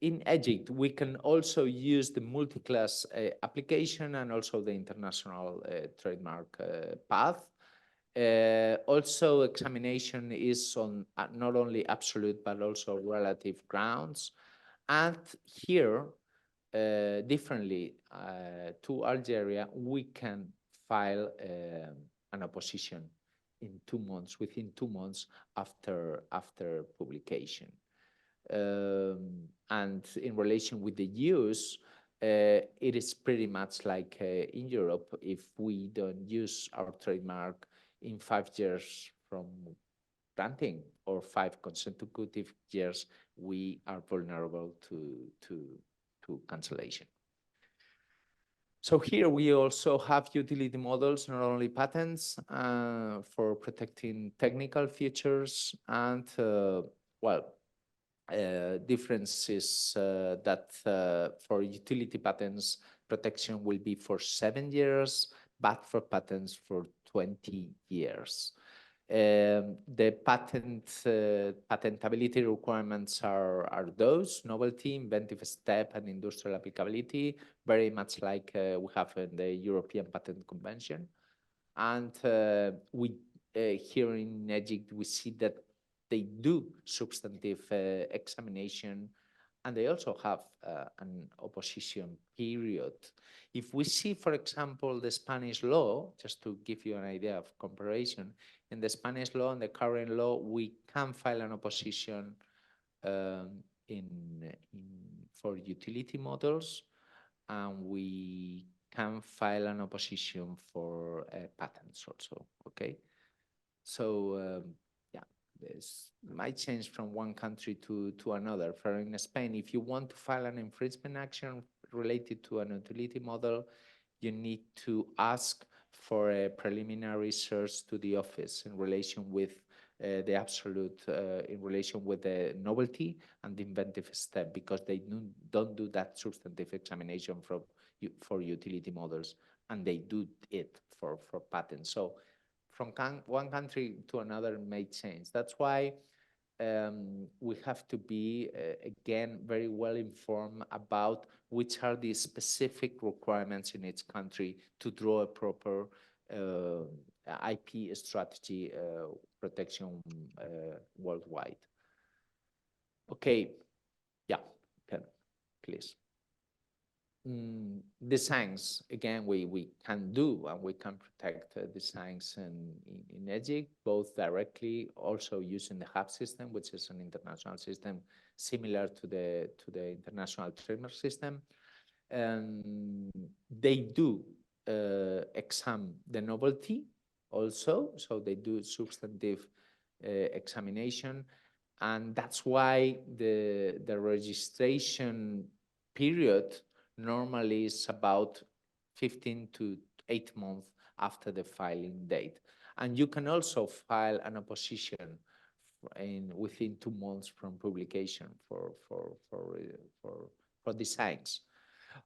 Speaker 2: Egypt, we can also use the multi-class application and also the international trademark path. Also, examination is on not only absolute, but also relative grounds. And here, differently to Algeria, we can file an opposition in 2 months, within 2 months after publication. And in relation with the use, it is pretty much like in Europe. If we don't use our trademark in 5 years from granting or 5 consecutive years, we are vulnerable to cancellation. So here we also have utility models, not only patents, for protecting technical features, and well, difference is that for utility patents, protection will be for 7 years, but for patents for 20 years. The patentability requirements are those: novelty, inventive step, and industrial applicability, very much like we have in the European Patent Convention. And we here in Egypt, we see that they do substantive examination, and they also have an opposition period. If we see, for example, the Spanish law, just to give you an idea of comparison, in the Spanish law and the current law, we can file an opposition for utility models, and we can file an opposition for patents also, okay? So, yeah, this might change from one country to another. For in Spain, if you want to file an infringement action related to an utility model, you need to ask for a preliminary search to the office in relation with the absolute, in relation with the novelty and the inventive step, because they don't do that substantive examination for utility models, and they do it for patents. So from one country to another may change. That's why we have to be, again, very well informed about which are the specific requirements in each country to draw a proper IP strategy protection worldwide. Okay, yeah, please. designs, again, we can do and we can protect designs in Egypt, both directly, also using the hub system, which is an international system similar to the international trademark system. And they do examine the novelty also, so they do substantive examination, and that's why the registration period normally is about 15 to 8 months after the filing date. And you can also file an opposition within 2 months from publication for designs.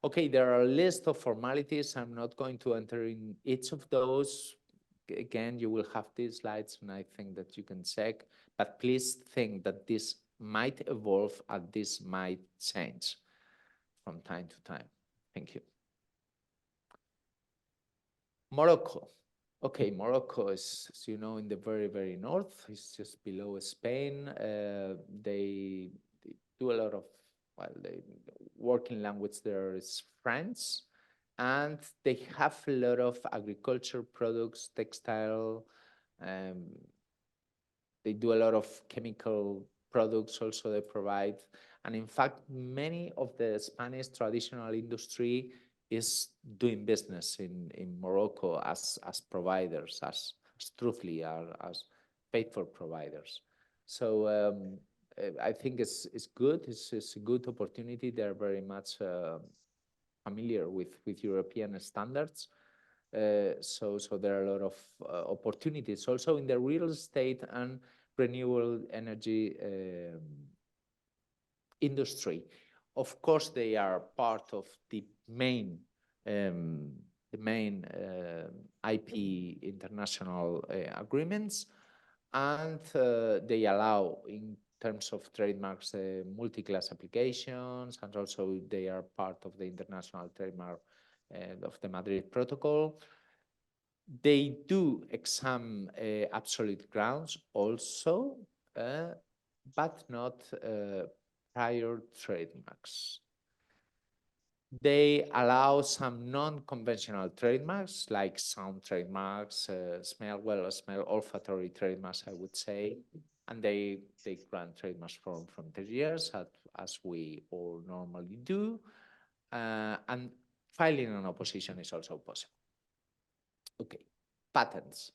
Speaker 2: Okay, there are a list of formalities. I'm not going to enter in each of those. Again, you will have these slides, and I think that you can check. But please think that this might evolve and this might change from time to time. Thank you. Morocco. Okay, Morocco is, as you know, in the very, very north. It's just below Spain. They do a lot of, well, the working language there is French, and they have a lot of agriculture products, textile. They do a lot of chemical products also they provide. And in fact, many of the Spanish traditional industry is doing business in Morocco as providers, as truthfully as faithful providers. So I think it's good. It's a good opportunity. They're very much familiar with European standards. So there are a lot of opportunities also in the real estate and renewable energy industry. Of course, they are part of the main IP international agreements, and they allow, in terms of trademarks, multi-class applications, and also they are part of the international trademark of the Madrid Protocol. They do examine absolute grounds also, but not prior trademarks. They allow some non-conventional trademarks, like sound trademarks, smell olfactory trademarks, I would say, and they grant trademarks from 10 years, as we all normally do, and filing an opposition is also possible. Okay, patents.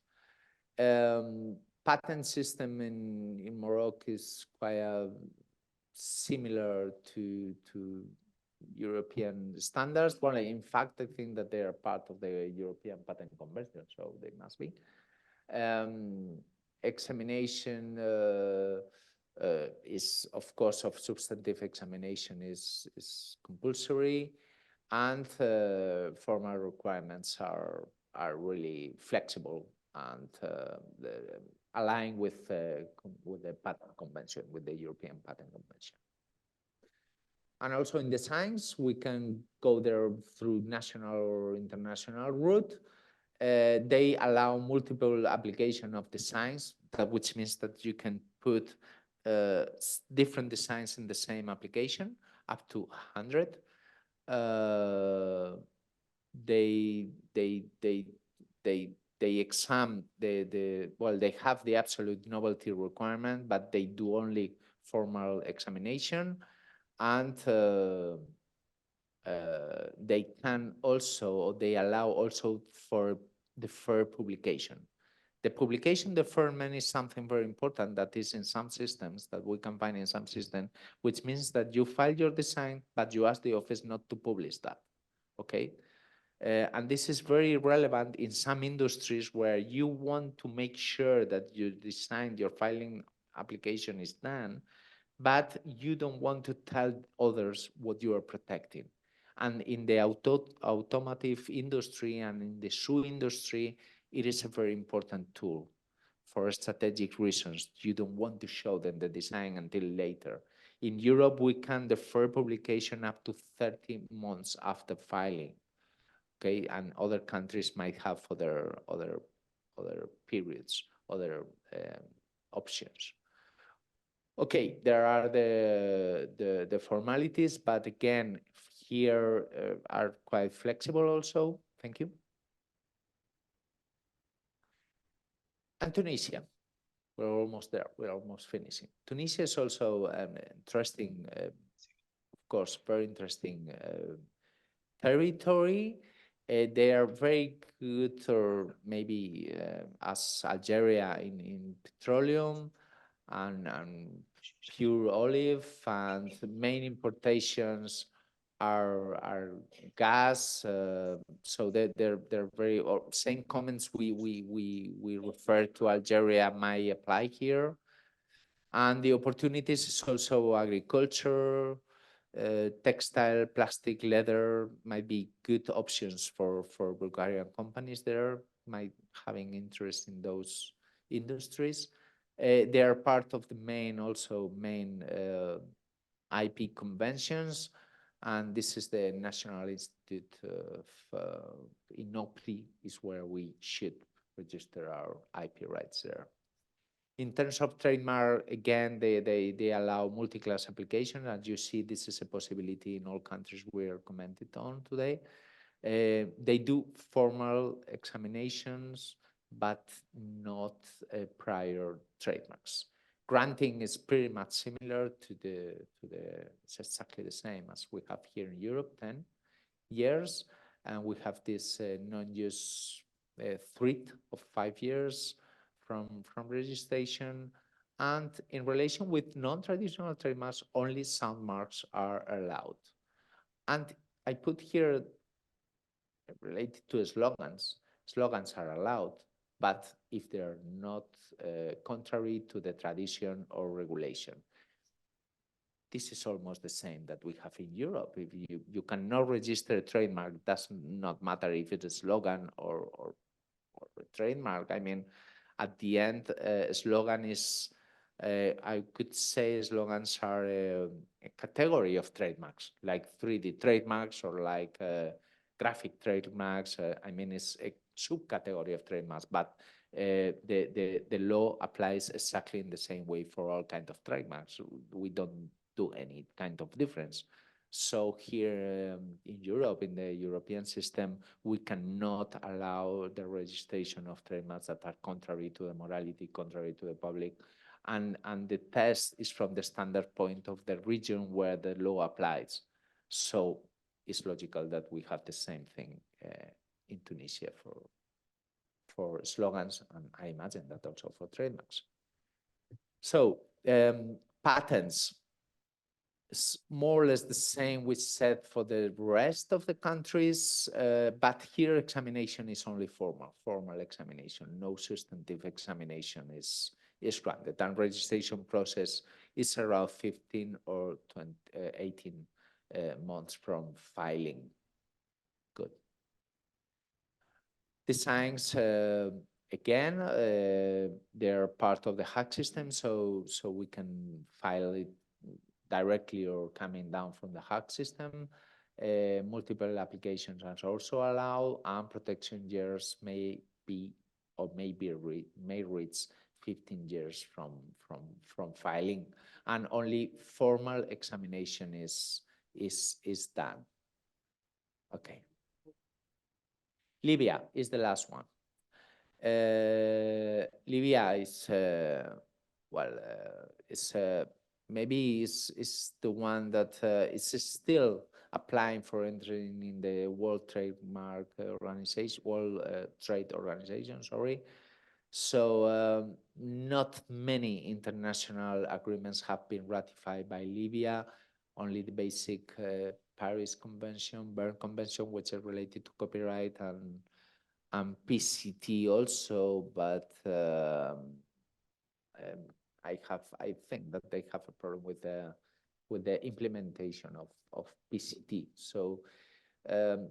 Speaker 2: Patent system in Morocco is quite similar to European standards. Well, in fact, I think that they are part of the European Patent Convention, so they must be. Examination is, of course, of substantive examination is compulsory, and formal requirements are really flexible and aligned with the Patent Convention, with the European Patent Convention. And also in designs, we can go there through national or international route. They allow multiple application of designs, which means that you can put different designs in the same application, up to 100. They examine they have the absolute novelty requirement, but they do only formal examination, and they can also, or they allow also for deferred publication. The publication deferment is something very important that is in some systems, that we can find in some systems, which means that you file your design, but you ask the office not to publish that, okay? And this is very relevant in some industries where you want to make sure that your design, your filing application is done, but you don't want to tell others what you are protecting. And in the automotive industry and in the shoe industry, it is a very important tool for strategic reasons. You don't want to show them the design until later. In Europe, we can defer publication up to 30 months after filing. Okay, and other countries might have other periods, other options. Okay, there are the formalities, but again, here are quite flexible also. Thank you. And Tunisia, we're almost there. We're almost finishing. Tunisia is also an interesting, of course, very interesting territory. They are very good, or maybe as Algeria in petroleum and pure olive, and the main importations are gas. So they're very, or same comments we refer to Algeria might apply here. And the opportunities is also agriculture, textile, plastic, leather might be good options for Bulgarian companies there, might having interest in those industries. They are part of the main IP conventions, and this is the National Institute in Opli is where we should register our IP rights there. In terms of trademark, again, they allow multi-class application. As you see, this is a possibility in all countries we are commented on today. They do formal examinations, but not prior trademarks. Granting is pretty much similar to it's exactly the same as we have here in Europe, 10 years, and we have this non-use threat of 5 years from registration. And in relation with non-traditional trademarks, only sound marks are allowed. And I put here related to slogans. Slogans are allowed, but if they're not contrary to the tradition or regulation. This is almost the same that we have in Europe. If you cannot register a trademark, does not matter if it's a slogan or a trademark. I mean, at the end, a slogan is, I could say slogans are a category of trademarks, like 3D trademarks or like graphic trademarks. I mean, it's a subcategory of trademarks, but the law applies exactly in the same way for all kinds of trademarks. We don't do any kind of difference. So here in Europe, in the European system, we cannot allow the registration of trademarks that are contrary to the morality, contrary to the public. And the test is from the standard point of the region where the law applies. So it's logical that we have the same thing in Tunisia for slogans, and I imagine that also for trademarks. So patents. It's more or less the same we said for the rest of the countries, but here examination is only formal examination. No substantive examination is granted. And registration process is around 15 or 18 months from filing. Good. Designs, again, they're part of the hack system, so we can file it directly or coming down from the hack system. Multiple applications are also allowed, and protection years may reach 15 years from filing, and only formal examination is done. Okay. Libya is the last one. Libya is maybe is the one that is still applying for entering in the World Trade Organization, sorry. So not many international agreements have been ratified by Libya. Only the basic Paris Convention, Berne Convention, which are related to copyright, and PCT also, but I think that they have a problem with the implementation of PCT. So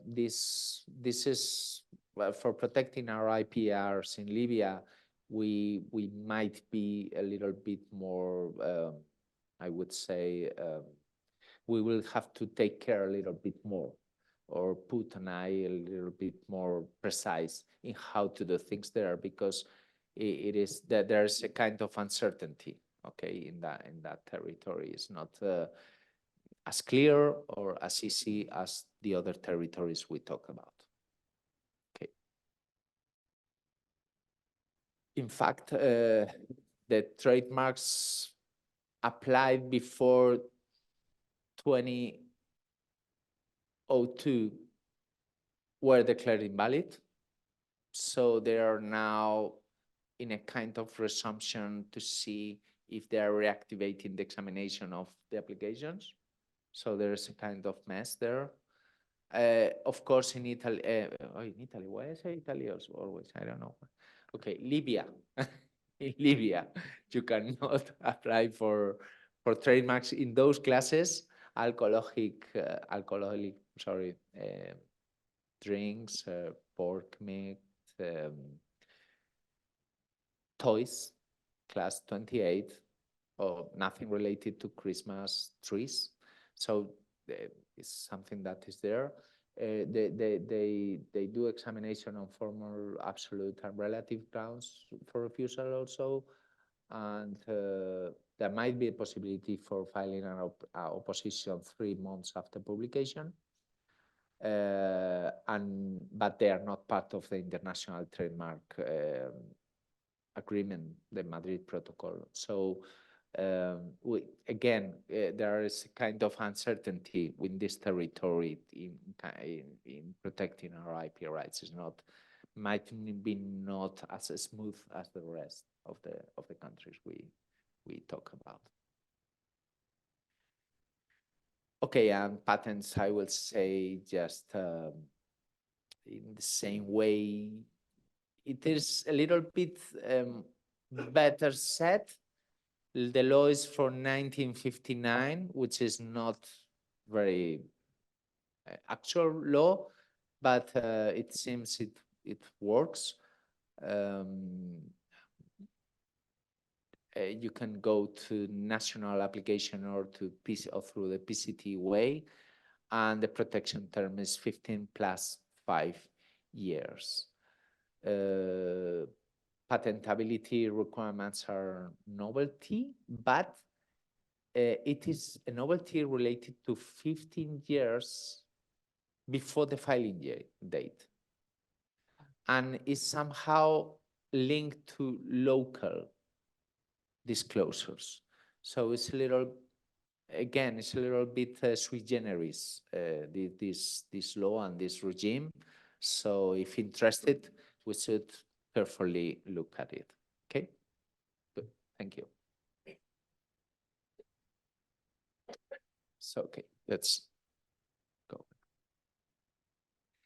Speaker 2: this is, well, for protecting our IPRs in Libya, we might be a little bit more, I would say, we will have to take care a little bit more, or put an eye a little bit more precise in how to do things there, because it is that there's a kind of uncertainty, okay, in that territory. It's not as clear or as easy as the other territories we talk about. Okay. In fact, the trademarks applied before 2002 were declared invalid. So they are now in a kind of resumption to see if they are reactivating the examination of the applications. So there is a kind of mess there. Of course, in Italy, why I say Italy also always? I don't know. Okay, Libya. In Libya, you cannot apply for trademarks in those classes, alcoholic, drinks, pork meat, toys, class 28, or nothing related to Christmas trees. So it's something that is there. They do examination on formal, absolute, and relative grounds for refusal also, and there might be a possibility for filing an opposition 3 months after publication. But they are not part of the international trademark agreement, the Madrid Protocol. So there is a kind of uncertainty in this territory in protecting our IP rights. It's not, might be not as smooth as the rest of the countries we talk about. Okay, and patents, I will say just in the same way, it is a little bit better set. The law is from 1959, which is not very actual law, but it seems it works. You can go to national application or to or through the PCT way, and the protection term is 15 plus 5 years. Patentability requirements are novelty, but it is a novelty related to 15 years before the filing date, and is somehow linked to local disclosures. So it's a little, again, it's a little bit sui generis, this law and this regime. So if interested, we should carefully look at it. Okay, good, thank you. So, okay, let's go.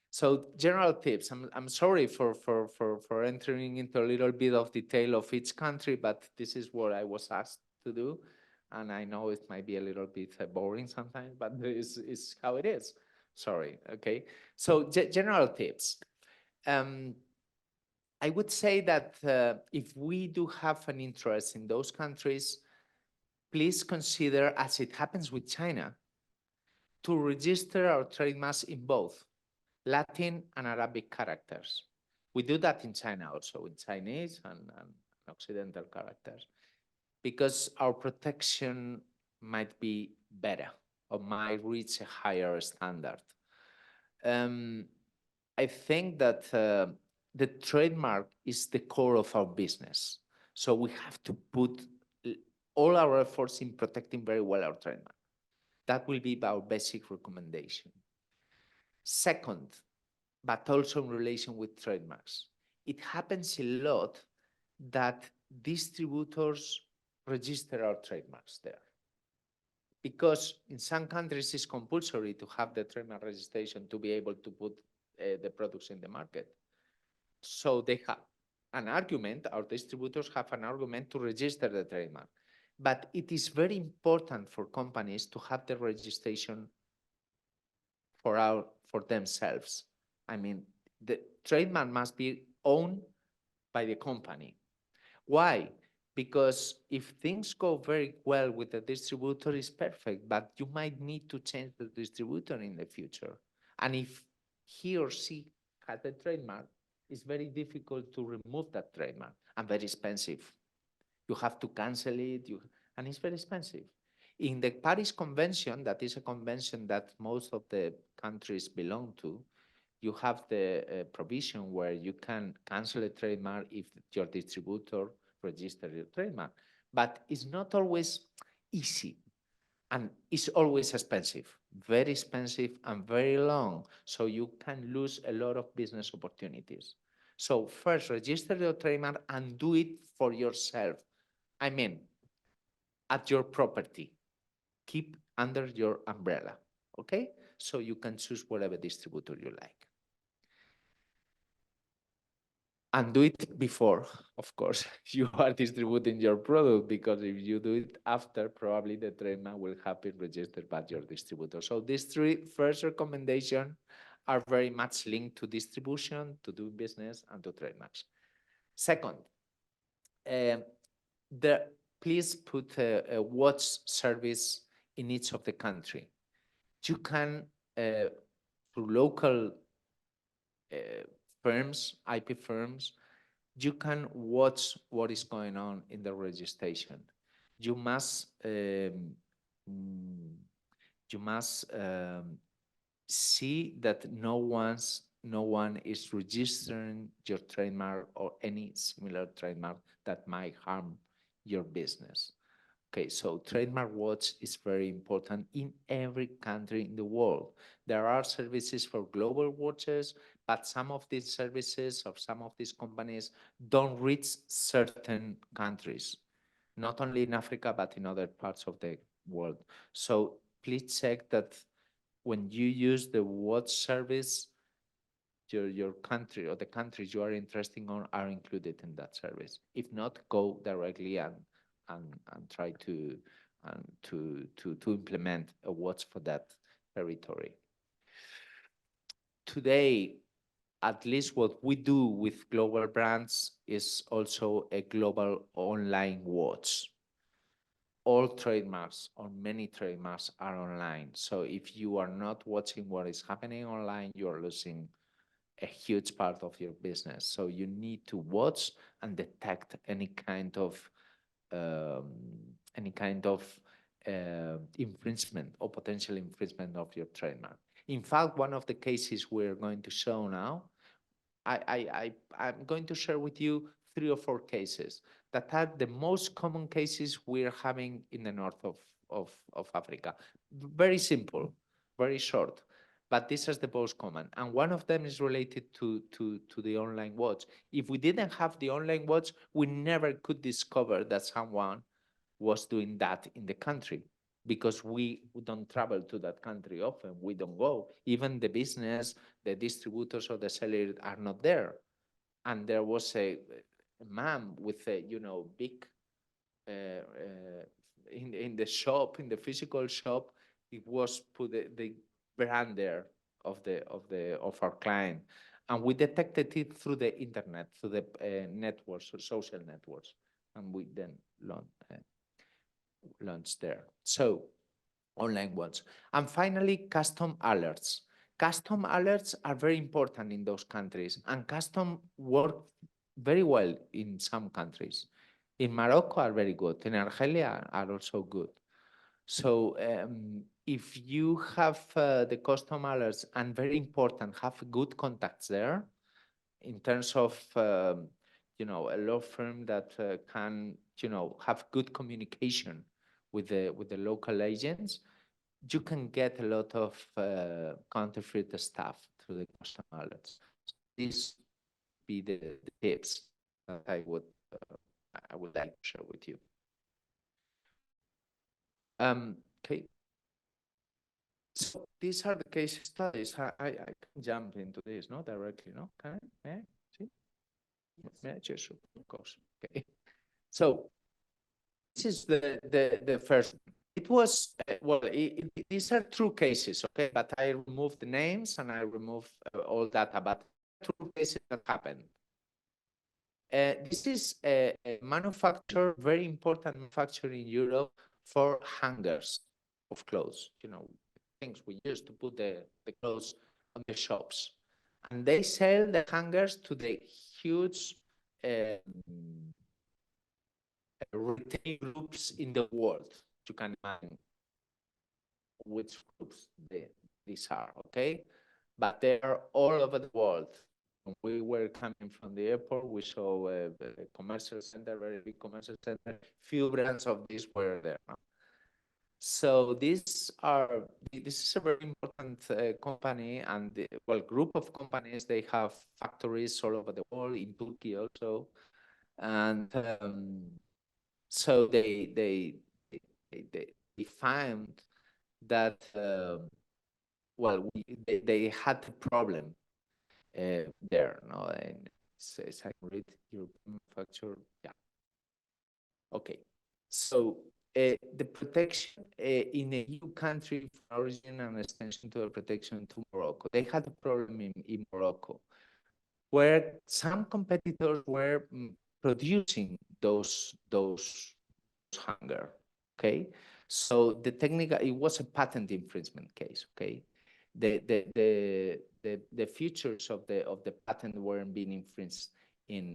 Speaker 2: So general tips. I'm sorry for entering into a little bit of detail of each country, but this is what I was asked to do, and I know it might be a little bit boring sometimes, but it's how it is. Sorry. Okay. So general tips. I would say that if we do have an interest in those countries, please consider, as it happens with China, to register our trademarks in both Latin and Arabic characters. We do that in China also, in Chinese and Occidental characters, because our protection might be better or might reach a higher standard. I think that the trademark is the core of our business. So we have to put all our efforts in protecting very well our trademark. That will be our basic recommendation. Second, but also in relation with trademarks, it happens a lot that distributors register our trademarks there. Because in some countries it's compulsory to have the trademark registration to be able to put the products in the market. So they have an argument, our distributors have an argument to register the trademark. But it is very important for companies to have the registration for themselves. I mean, the trademark must be owned by the company. Why? Because if things go very well with the distributor, it's perfect, but you might need to change the distributor in the future. And if he or she has a trademark, it's very difficult to remove that trademark and very expensive. You have to cancel it, and it's very expensive. In the Paris Convention, that is a convention that most of the countries belong to, you have the provision where you can cancel a trademark if your distributor registers your trademark. But it's not always easy, and it's always expensive, very expensive and very long. So you can lose a lot of business opportunities. So first, register your trademark and do it for yourself. I mean, at your property. Keep under your umbrella, okay? So you can choose whatever distributor you like. And do it before, of course, you are distributing your product, because if you do it after, probably the trademark will have been registered by your distributor. So these three first recommendations are very much linked to distribution, to do business, and to trademarks. Second, please put a watch service in each of the country. You can, through local firms, IP firms, you can watch what is going on in the registration. You must see that no one is registering your trademark or any similar trademark that might harm your business. Okay, so trademark watch is very important in every country in the world. There are services for global watches, but some of these services or some of these companies don't reach certain countries, not only in Africa, but in other parts of the world. So please check that when you use the watch service, your country or the countries you are interested in are included in that service. If not, go directly and try to implement a watch for that territory. Today, at least what we do with global brands is also a global online watch. All trademarks or many trademarks are online. So if you are not watching what is happening online, you are losing a huge part of your business. So you need to watch and detect any kind of infringement or potential infringement of your trademark. In fact, one of the cases we're going to show now, I'm going to share with you 3 or 4 cases that are the most common cases we're having in the north of Africa. Very simple, very short, but this is the most common. And one of them is related to the online watch. If we didn't have the online watch, we never could discover that someone was doing that in the country, because we don't travel to that country often. We don't go. Even the business, the distributors or the sellers are not there. And there was a man with a big in the shop, in the physical shop, it was put the brand there of our client, and we detected it through the internet, through the networks or social networks, and we then launched there. So online ones. And finally, custom alerts. Custom alerts are very important in those countries, and custom work very well in some countries. In Morocco are very good. In Algeria are also good. So if you have the custom alerts, and very important, have good contacts there in terms of a law firm that can have good communication with the local agents, you can get a lot of counterfeit stuff through the custom alerts. So these be the tips that I would like to share with you. Okay. So these are the case studies. I can jump into this, no, directly, no? Can I? May I? See? May I? Yes, of course. Okay. So this is the first. It was, these are true cases, okay? But I removed the names and I removed all data, but true cases that happened. This is a manufacturer, very important manufacturer in Europe for hangers of clothes, things we use to put the clothes on the shops. And they sell the hangers to the huge retail groups in the world, you can imagine. which groups these are, okay? But they are all over the world. When we were coming from the airport, we saw a commercial center, very big commercial center. Few brands of these were there. So this is a very important company, and well, group of companies. They have factories all over the world, in Turkey also, and so they found that well, they had a problem there. No, and it's I read European manufacturer. Yeah. Okay. So the protection in a EU country for origin and extension to the protection to Morocco. They had a problem in Morocco where some competitors were producing those hunger. Okay. So it was a patent infringement case. Okay. The features of the patent weren't being infringed in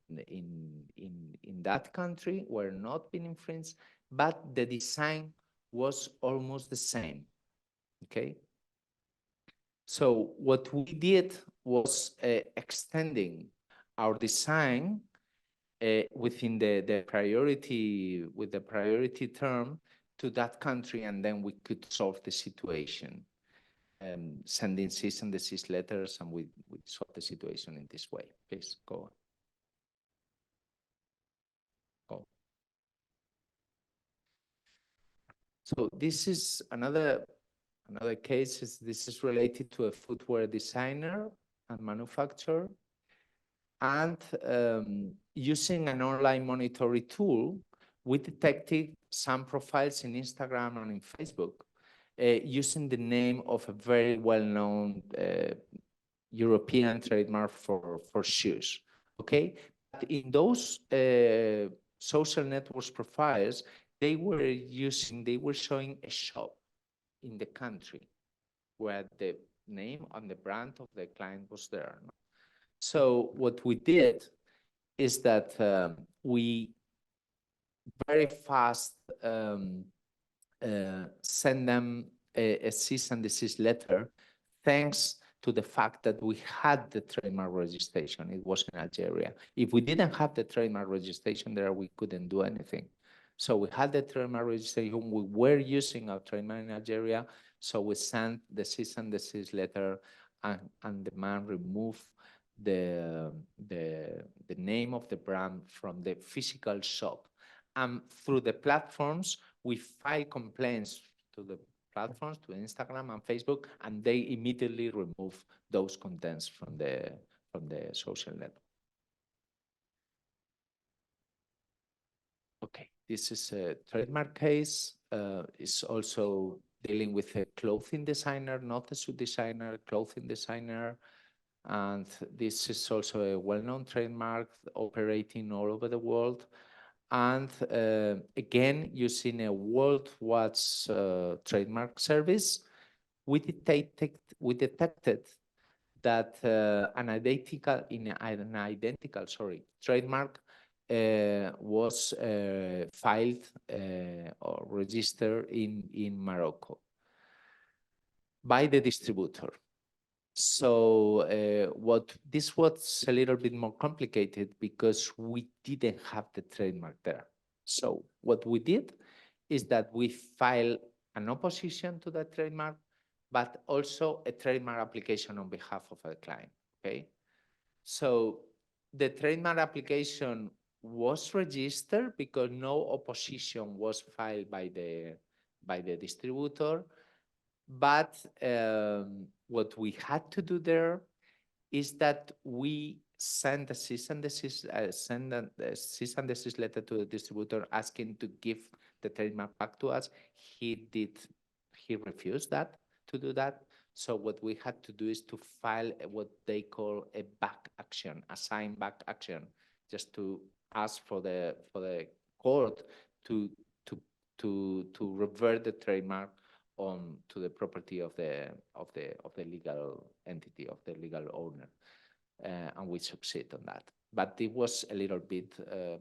Speaker 2: that country, were not being infringed, but the design was almost the same. Okay. So what we did was extending our design within the priority, with the priority term to that country, and then we could solve the situation. Sending cease and desist letters, and we solve the situation in this way. Please go on. Go. So this is another case. This is related to a footwear designer and manufacturer, and using an online monitoring tool, we detected some profiles in Instagram and in Facebook using the name of a very well-known European trademark for shoes. Okay, but in those social networks profiles, they were showing a shop in the country where the name and the brand of the client was there. So what we did is that we very fast send them a cease and desist letter, thanks to the fact that we had the trademark registration. It was in Algeria. If we didn't have the trademark registration there, we couldn't do anything. So we had the trademark registration. We were using our trademark in Algeria. So we sent the cease and desist letter, and the man removed the name of the brand from the physical shop. And through the platforms, we file complaints to the platforms, to Instagram and Facebook, and they immediately remove those contents from the social network. Okay, this is a trademark case. It's also dealing with a clothing designer, not a suit designer, clothing designer. And this is also a well-known trademark operating all over the world. And again, using a worldwide trademark service, we detected that an identical trademark was filed or registered in Morocco by the distributor. So this was a little bit more complicated because we didn't have the trademark there. So what we did is that we filed an opposition to the trademark, but also a trademark application on behalf of the client. Okay. So the trademark application was registered because no opposition was filed by the distributor. But what we had to do there is that we send a cease and desist letter to the distributor asking to give the trademark back to us. He refused to do that. So what we had to do is to file what they call a back action, a signed back action, just to ask for the court to revert the trademark to the property of the legal entity, of the legal owner, and we succeed on that. But it was a little bit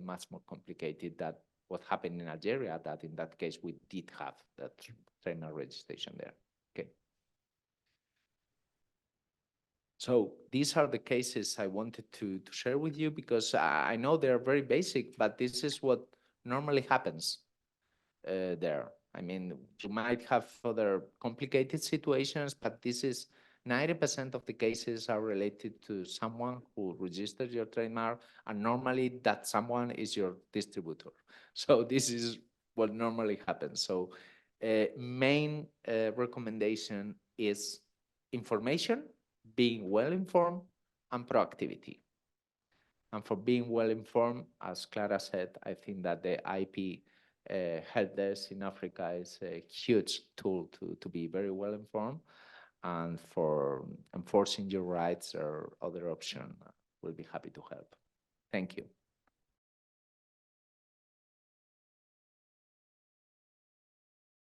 Speaker 2: much more complicated than what happened in Algeria. That in that case we did have that trademark registration there. So these are the cases I wanted to share with you because I know they're very basic, but this is what normally happens there. I mean, you might have other complicated situations, but this is 90% of the cases are related to someone who registered your trademark, and normally that someone is your distributor. So this is what normally happens. So main recommendation is information, being well informed, and proactivity. And for being well informed, as Clara said, I think that the IP Helpdesk in Africa is a huge tool to be very well informed. And for enforcing your rights or other option, we'll be happy to help. Thank you.